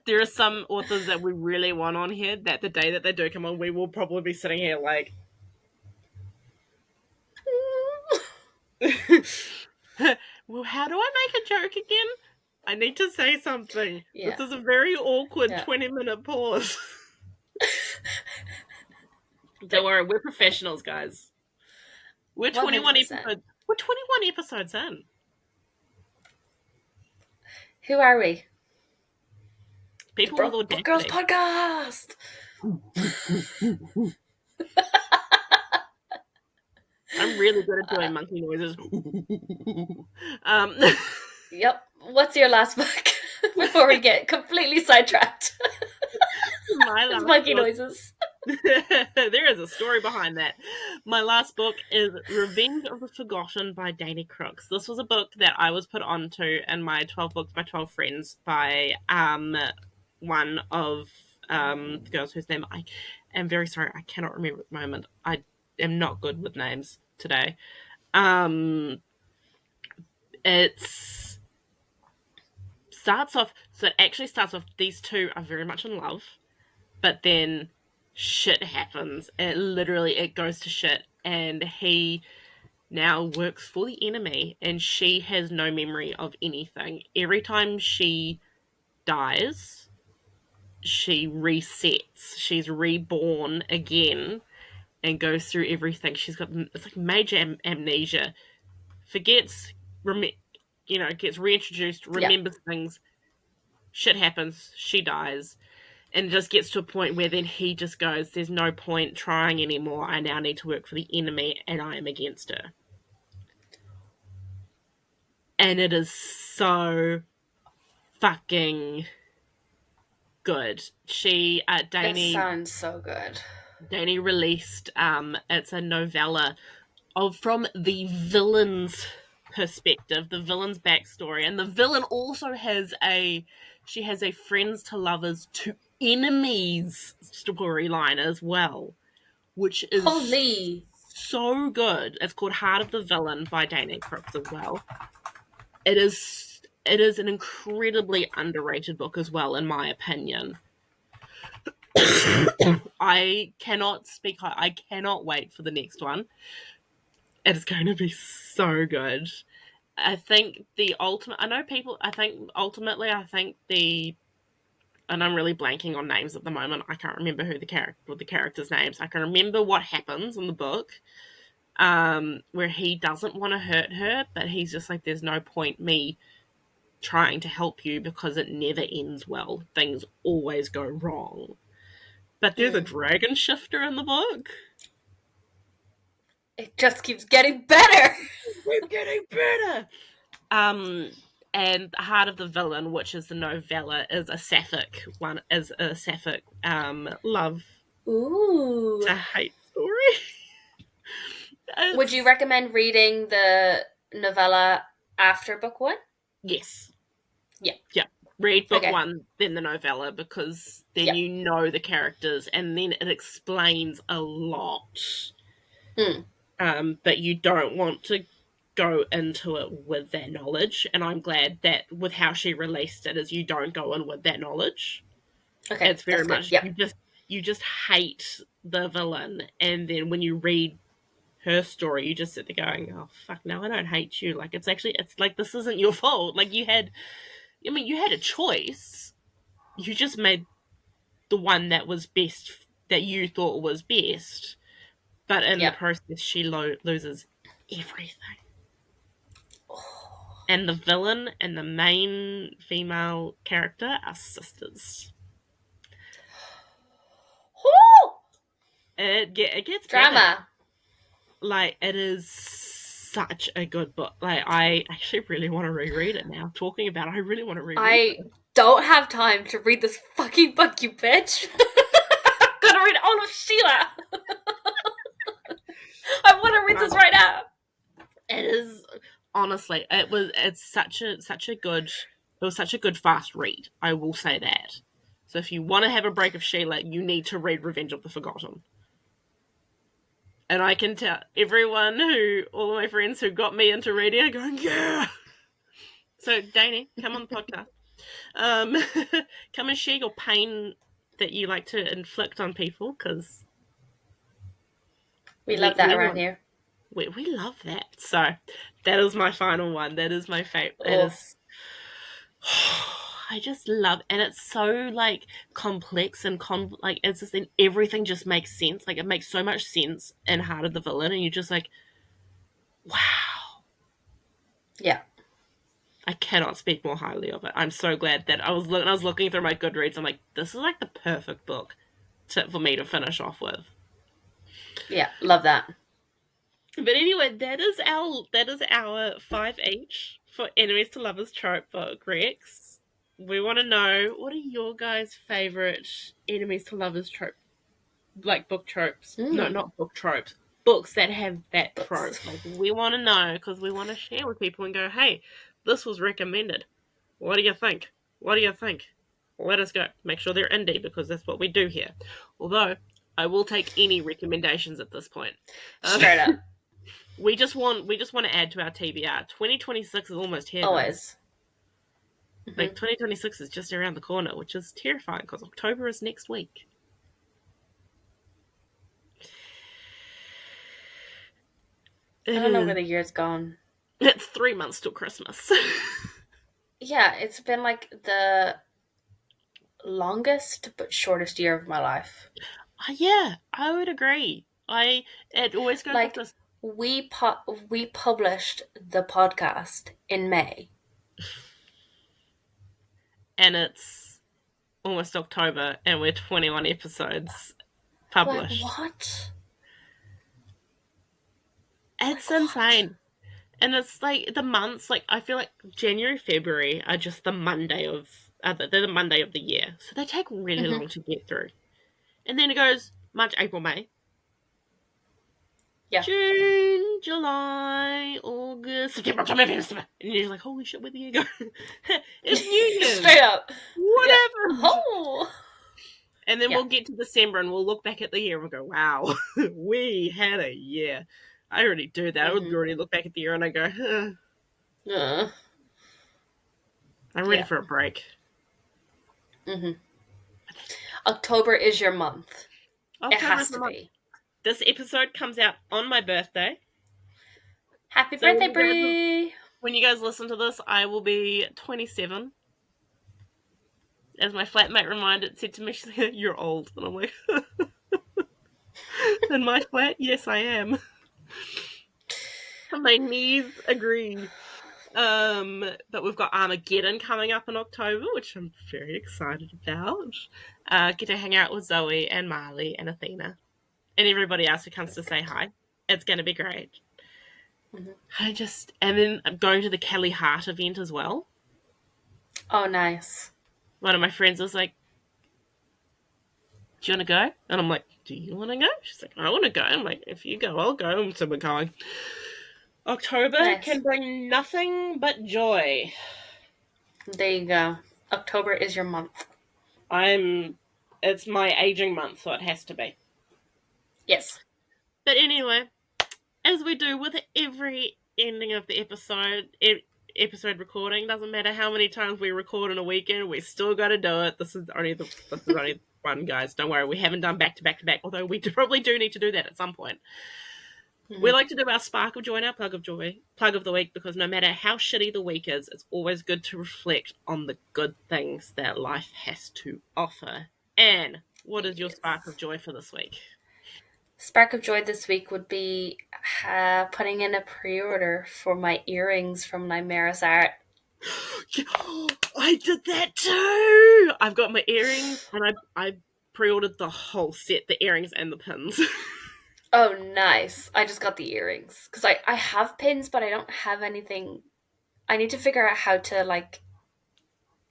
There are some authors that we really want on here that the day that they do come on, we will probably be sitting here like... Well, how do I make a joke again? I need to say something. Yeah. This is a very awkward 20-minute pause. Don't worry, we're professionals, guys. We're 21 episodes. We're 21 episodes in. Who are we? People with audacity. Girls Podcast. I'm really good at doing monkey noises. Yep. What's your last book? Before we get completely sidetracked. My last monkey noises. There is a story behind that. My last book is Revenge of the Forgotten by Dani Crooks. This was a book that I was put onto in my 12 Books by 12 Friends by one of the girls whose name I am very sorry, I cannot remember at the moment. I am not good with names today. It starts off, these two are very much in love, but then shit happens. It goes to shit, and he now works for the enemy, and she has no memory of anything. Every time she dies, she resets. She's reborn again and goes through everything. She's got, it's like major amnesia. Forgets, gets reintroduced, remembers things. Shit happens. She dies. And it just gets to a point where then he just goes, there's no point trying anymore. I now need to work for the enemy, and I am against her. And it is so fucking good. Dani... That sounds so good. Dani released, it's a novella from the villain's perspective, the villain's backstory. And the villain also has she has a friends to lovers to enemies storyline as well, which is so good. It's called Heart of the Villain by Dani Crooks as well. It is an incredibly underrated book as well, in my opinion. I cannot wait for the next one. It's going to be so good. I think and I'm really blanking on names at the moment. I can't remember the characters' names. I can remember what happens in the book, where he doesn't want to hurt her, but he's just like, there's no point me trying to help you because it never ends well. Things always go wrong. But there's a dragon shifter in the book. It just keeps getting better. It's getting better. And Heart of the Villain, which is the novella, is a sapphic love Ooh. to hate story. Would you recommend reading the novella after book one? Yes. Yeah. Yeah. Read book Okay. one, then the novella, because then Yeah. you know the characters, and then it explains a lot. But you don't want to go into it with that knowledge, and I'm glad that with how she released it is you don't go in with that knowledge. Okay, It's very that's good. much Yep. you just hate the villain, and then when you read her story, you just sit there going, "Oh fuck, no, I don't hate you." Like it's like this isn't your fault. Like you had a choice. You just made the one that was best, that you thought was best, but in the Yep. process, she loses everything. And the villain and the main female character are sisters. Woo! It gets better. Drama. Like, it is such a good book. Like, I actually really want to reread it now. Talking about it, I really want to reread I it. don't have time to read this fucking book, you bitch. I'm gonna read all of Sheila. I want to read this right now. It is, honestly, it's such a good, it was such a good fast read. I will say that. So if you want to have a break of Sheila, you need to read Revenge of the Forgotten. And I can tell all of my friends who got me into reading are going, yeah. So, Danny, come on the podcast. Come and share your pain that you like to inflict on people, because We love that around want, here. we love that. So, that is my final one. That is my favorite. It Oh. is. I just love, and it's so like complex and like it's just, everything just makes sense. Like it makes so much sense in Heart of the Villain, and you're just like, wow. Yeah. I cannot speak more highly of it. I'm so glad that I was looking through my Goodreads. I'm like, this is like the perfect book for me to finish off with. Yeah, love that. But anyway, that is our 5 each for enemies to lovers trope book, Rex. We want to know, what are your guys' favorite enemies to lovers trope, like book tropes? No, not book tropes. Books that have that trope. Like, we want to know, because we want to share with people and go, hey, this was recommended. What do you think? What do you think? Let us go. Make sure they're indie, because that's what we do here. Although, I will take any recommendations at this point. Straight up. We just want to add to our TBR. 2026 is almost here, Always. guys. Like, 2026 is just around the corner, which is terrifying, because October is next week. I don't know where the year's gone. It's 3 months till Christmas. Yeah, it's been like the longest but shortest year of my life. Yeah, I would agree. It always goes like with this. we published the podcast in May, And it's almost October, and we're 21 episodes published. Like, what? It's insane. And it's like the months, like I feel like January, February are just the Monday of they're the Monday of the year. So they take really long to get through. And then it goes March, April, May. Yeah. June, July, August, September, October, November. And you're like, holy shit, where the year go? It's New Year's. Straight up. Whatever. Yeah. Oh. And then we'll get to December and we'll look back at the year and we'll go, wow, we had a year. I already do that. I would already look back at the year and I go, I'm ready for a break. October is your month. October it has to be. This episode comes out on my birthday. Happy birthday, Bree! When you guys listen to this, I will be 27. As my flatmate said to me, she's like, you're old. And I'm like, in my flat? Yes, I am. My knees agree. But we've got Armageddon coming up in October, which I'm very excited about. Get to hang out with Zoe and Marley and Athena and everybody else who comes to say hi. It's going to be great. And then I'm going to the Kelly Hart event as well. Oh, nice. One of my friends was like, "Do you want to go?" And I'm like, "Do you want to go?" She's like, "I want to go." I'm like, "If you go, I'll go." So we're going. October Nice. can bring nothing but joy. There you go. October is your month. It's my aging month, so it has to be. Yes. But anyway, as we do with every ending of the episode recording, doesn't matter how many times we record in a weekend, we still got to do it. This is only one, guys. Don't worry, we haven't done back to back to back. Although we probably do need to do that at some point. We Mm-hmm. like to do our spark of joy and our plug of the week, because no matter how shitty the week is, it's always good to reflect on the good things that life has to offer. Anne, what is your spark of Yes. joy for this week? Spark of joy this week would be putting in a pre-order for my earrings from Nymeris Art. I did that too. I've got my earrings, and I pre-ordered the whole set, the earrings and the pins. Oh, nice. I just got the earrings. Because I have pins, but I don't have anything. I need to figure out how to, like,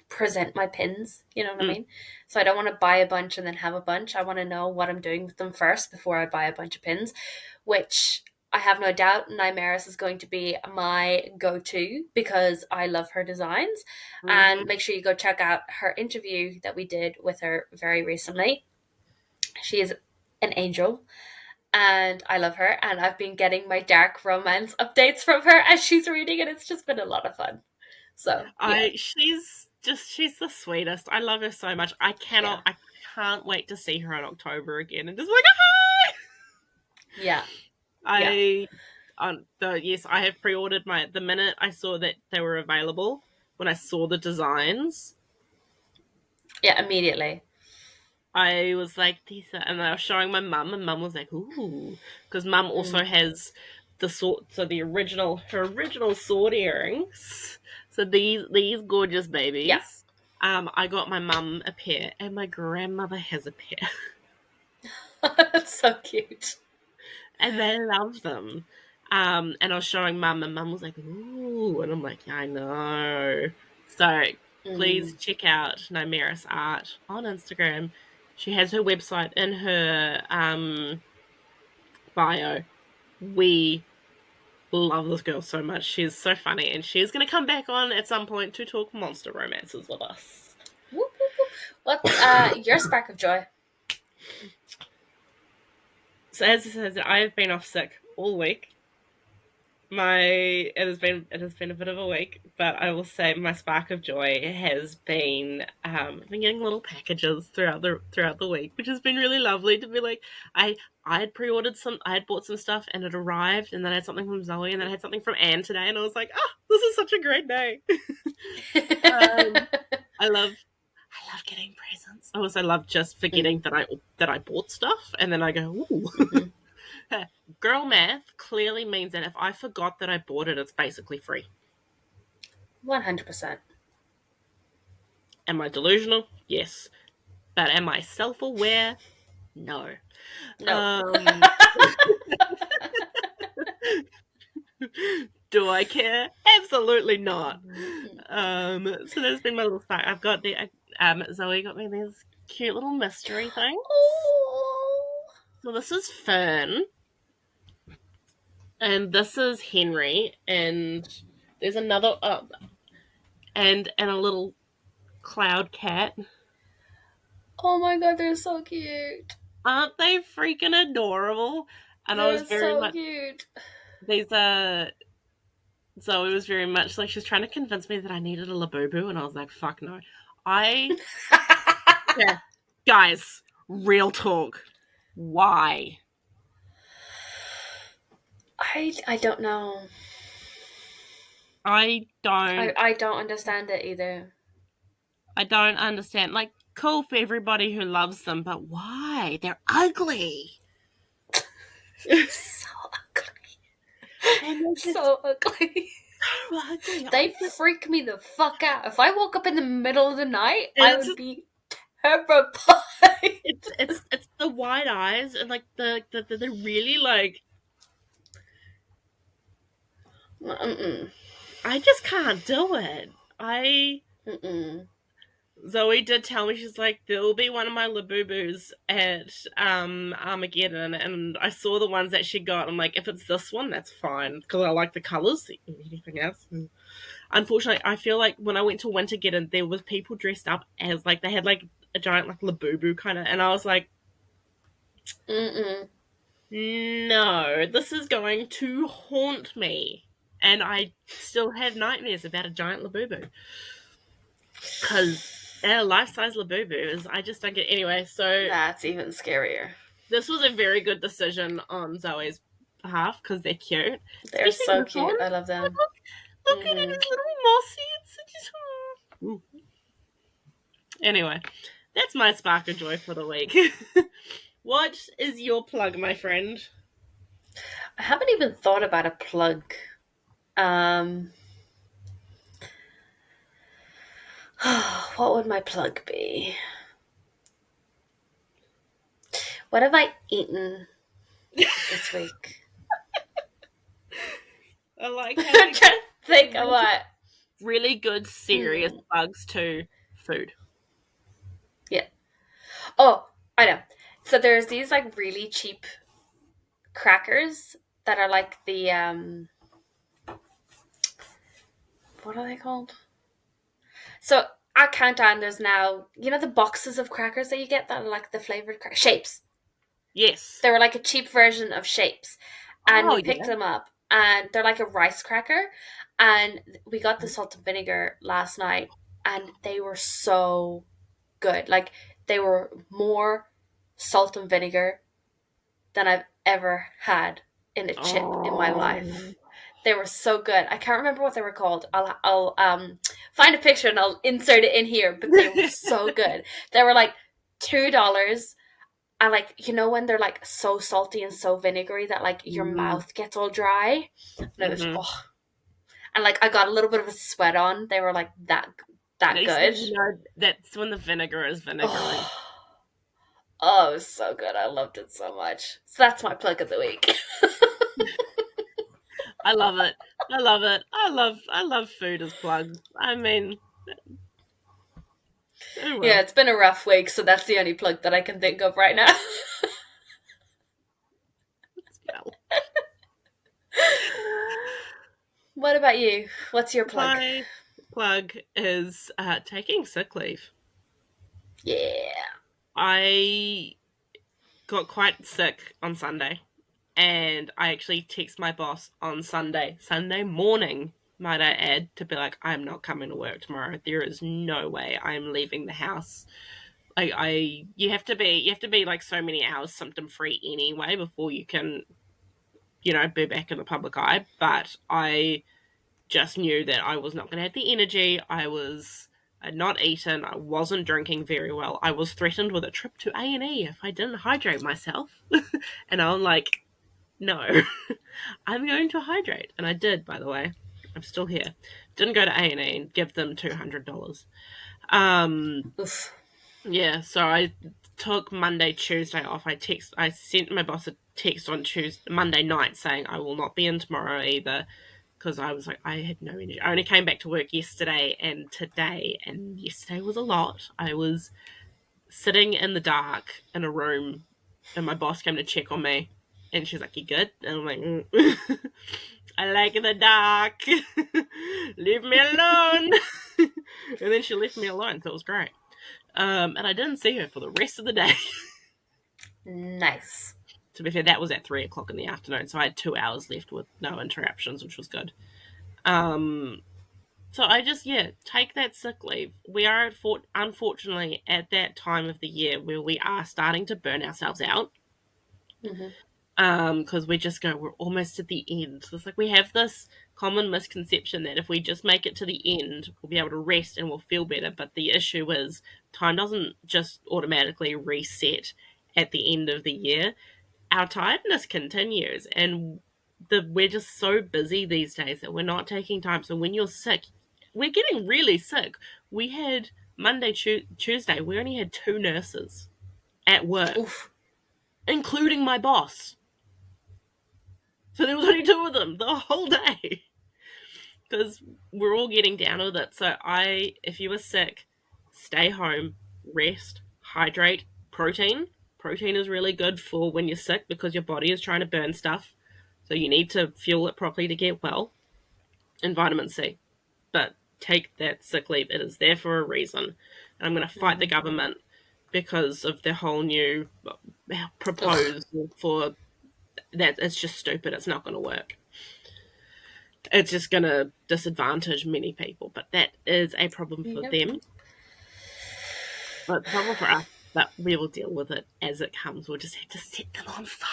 present my pins. You know what I Mm, mean? So I don't want to buy a bunch and then have a bunch. I want to know what I'm doing with them first before I buy a bunch of pins, which I have no doubt Nymeris is going to be my go-to because I love her designs. And hmm make sure you go check out her interview that we did with her very recently. She is an angel and I love her. And I've been getting my dark romance updates from her as she's reading, and it's just been a lot of fun. So yeah, she's the sweetest. I love her so much. yeah, I can't wait to see her in October again and just like, yeah, yeah, I yes, I have pre-ordered my the minute I saw that they were available. When I saw the designs, yeah. Immediately. I was like, these are, and I was showing my mum, and mum was like, ooh, because mum also Mm. has the sword, so her original sword earrings. So these gorgeous Yeah, babies. I got my mum a pair, and my grandmother has a pair, that's so cute. and they love them. And I was showing mum, and mum was like, ooh, and I'm like, I know. So please Mm. check out Nymeris Art on Instagram. She has her website in her bio. We love this girl so much. She's so funny, and she's going to come back on at some point to talk monster romances with us. Whoop, whoop, whoop. What's your spark of joy? So as I said, I have been off sick all week. It has been a bit of a week, but I will say my spark of joy has been I've been getting little packages throughout the week, which has been really lovely to be like I had I had bought some stuff and it arrived, and then I had something from Zoe, and then I had something from Anne today, and I was like, oh, this is such a great day. um, I love I love getting presents. I also love just forgetting Mm. that I bought stuff, and then I go, ooh. Mm-hmm. Girl math clearly means that if I forgot that I bought it, it's basically free. 100%. Am I delusional? Yes. But am I self aware? No. No. Um, do I care? Absolutely not. So there's been my little spark. I've got Zoe got me these cute little mystery things. Oh. So this is Fern, and this is Henry, and there's another, and a little cloud cat. Oh my god, they're so cute. Aren't they freaking adorable? And I was They're very so much cute. these Zoe was very much like she was trying to convince me that I needed a Labubu, and I was like, fuck no. I Yeah. Guys, real talk. Why? I don't know. I don't I don't understand it either. I don't understand. Like, cool for everybody who loves them, but why? They're ugly. So ugly. And they're just So ugly. so ugly. They freak me the fuck out. If I woke up in the middle of the night, I It's would be terrified. it's the wide eyes, and like the really like Mm-mm. I just can't do it. I Mm-mm. Zoe did tell me, she's like, there will be one of my Labubus at Armageddon, and I saw the ones that she got. I'm like, if it's this one, that's fine, because I like the colours. Anything else? Unfortunately, I feel like when I went to Wintergeddon, there was people dressed up as, like, they had, like, a giant, like, Labubu kind of, and I was like, Mm-mm. no, this is going to haunt me. And I still have nightmares about a giant Labubu. Because life-size Labubus, I just don't get... Anyway, so That's even scarier. this was a very good decision on Zoe's behalf, because they're cute. They're Especially so this one. cute. I love them. Look at it, Mm-hmm. it's little mossy. It's just... Ooh. Anyway, that's my spark of joy for the week. What is your plug, my friend? I haven't even thought about a plug. Um, what would my plug be? What have I eaten this week? I like I'm how trying we to think of what. really good, serious plugs to food. Yeah. Oh, I know. So there's these like really cheap crackers that are like the what are they called? So at Countdown, there's now the boxes of crackers that you get that are like the flavored shapes. Yes. They were like a cheap version of shapes, and Oh, we picked yeah. them up, and they're like a rice cracker, and we got the salt and vinegar last night, and they were so good. Like they were more salt and vinegar than I've ever had in a chip in my life. They were so good. I can't remember what they were called. I'll find a picture and I'll insert it in here. But they were so good. They were like $2, and like when they're like so salty and so vinegary that like your mouth gets all dry. And it was and like I got a little bit of a sweat on. They were like that good. That's when the vinegar is vinegary. Oh, it was so good. I loved it so much. So that's my plug of the week. I love it. I love it. I love food as plugs. I mean, oh well. Yeah, it's been a rough week, so that's the only plug that I can think of right now. What about you? What's your plug? My plug is taking sick leave. Yeah. I got quite sick on Sunday, and I actually text my boss on Sunday morning, might I add, to be like, I'm not coming to work tomorrow. There is no way I'm leaving the house. You have to be like so many hours symptom free anyway before you can, be back in the public eye. But I just knew that I was not going to have the energy. I'd not eaten. I wasn't drinking very well. I was threatened with a trip to A&E if I didn't hydrate myself. And I'm like, no, I'm going to hydrate. And I did, by the way. I'm still here. Didn't go to A&E and give them $200. Oof. Yeah, so I took Monday, Tuesday off. I sent my boss a text on Monday night saying I will not be in tomorrow either, because I was like, I had no energy. I only came back to work yesterday and today, and yesterday was a lot. I was sitting in the dark in a room, and my boss came to check on me, and she's like, "You good?" And I'm like, I like the dark. Leave me alone. And then she left me alone, so it was great. And I didn't see her for the rest of the day. Nice. To be fair, that was at 3:00 in the afternoon, so I had 2 hours left with no interruptions, which was good. So I just, take that sick leave. We are, unfortunately, at that time of the year where we are starting to burn ourselves out. Because we're almost at the end. So it's like we have this common misconception that if we just make it to the end, we'll be able to rest and we'll feel better. But the issue is time doesn't just automatically reset at the end of the year. Our tiredness continues, and we're just so busy these days that we're not taking time. So when you're sick, we're getting really sick. We had Monday, Tuesday, we only had 2 nurses at work, Oof. including my boss. So there was only 2 of them the whole day. because we're all getting down with it. So if you were sick, stay home, rest, hydrate, protein. Protein is really good for when you're sick because your body is trying to burn stuff. So you need to fuel it properly to get well. And vitamin C. But take that sick leave. It is there for a reason. And I'm going to fight the government because of their whole new proposal for that. It's just stupid. It's not going to work. It's just going to disadvantage many people. But that is a problem for them. But it's a problem for us. But we will deal with it as it comes. We'll just have to set them on fire.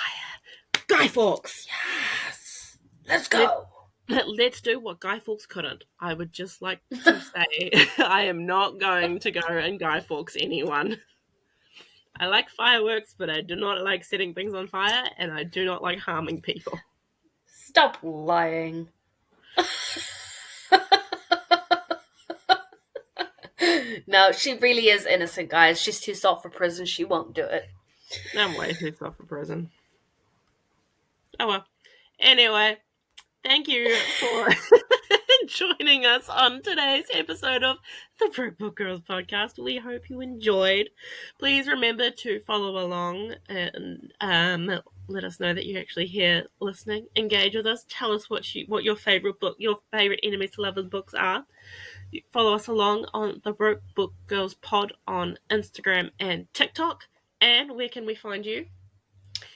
Guy Fawkes! Yes! Let's go! Let's do what Guy Fawkes couldn't. I would just like to say I am not going to go and Guy Fawkes anyone. I like fireworks, but I do not like setting things on fire, and I do not like harming people. Stop lying. No, she really is innocent, guys. She's too soft for prison. She won't do it. I'm way too soft for prison. Oh well. Anyway, thank you for joining us on today's episode of the Broke Book Girls podcast. We hope you enjoyed. Please remember to follow along and let us know that you're actually here listening. Engage with us. Tell us what your favorite book, your favorite enemies to lovers books are. Follow us along on the Broke Book Girls pod on Instagram and TikTok. And where can we find you?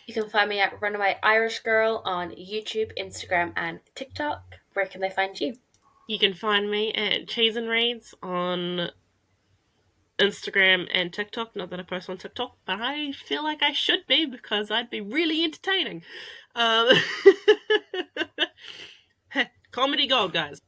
You can find me at Runaway Irish Girl on YouTube, Instagram, and TikTok. Where can they find you? You can find me at Cheese and Reads on Instagram and TikTok. Not that I post on TikTok, but I feel like I should be because I'd be really entertaining. Comedy gold, guys.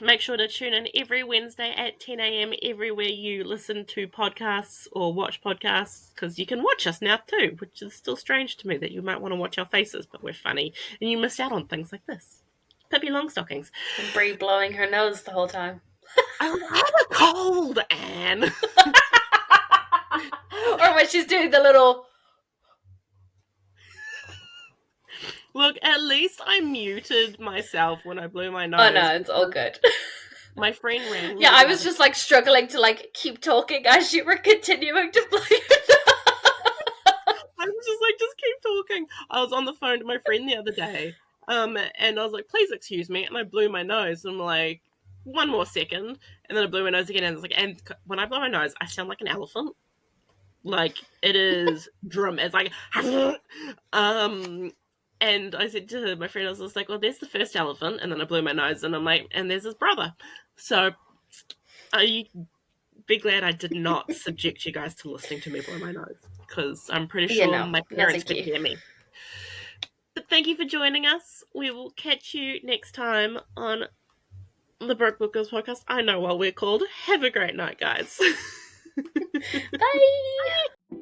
Make sure to tune in every Wednesday at 10 a.m. everywhere you listen to podcasts or watch podcasts, because you can watch us now too, which is still strange to me that you might want to watch our faces, but we're funny and you missed out on things like this. Pippi Longstockings. And Bree blowing her nose the whole time. I have a cold, Anne. Or when she's doing the little... Look, at least I muted myself when I blew my nose. Oh no, it's all good. My friend rang. Yeah, I was just like struggling to like keep talking as you were continuing to blow your nose. I was just like, just keep talking. I was on the phone to my friend the other day, and I was like, please excuse me, and I blew my nose, and I'm like, one more second, and then I blew my nose again, and I was like, and when I blow my nose, I sound like an elephant. Like, it is drum. It's like, and I said to my friend, I was just like, well, there's the first elephant, and then I blew my nose, and I'm like, and there's his brother. So, you be glad I did not subject you guys to listening to me blow my nose, because I'm pretty sure my parents could hear me. But thank you for joining us. We will catch you next time on the Broke Book Girls podcast. I know what we're called. Have a great night, guys. Bye.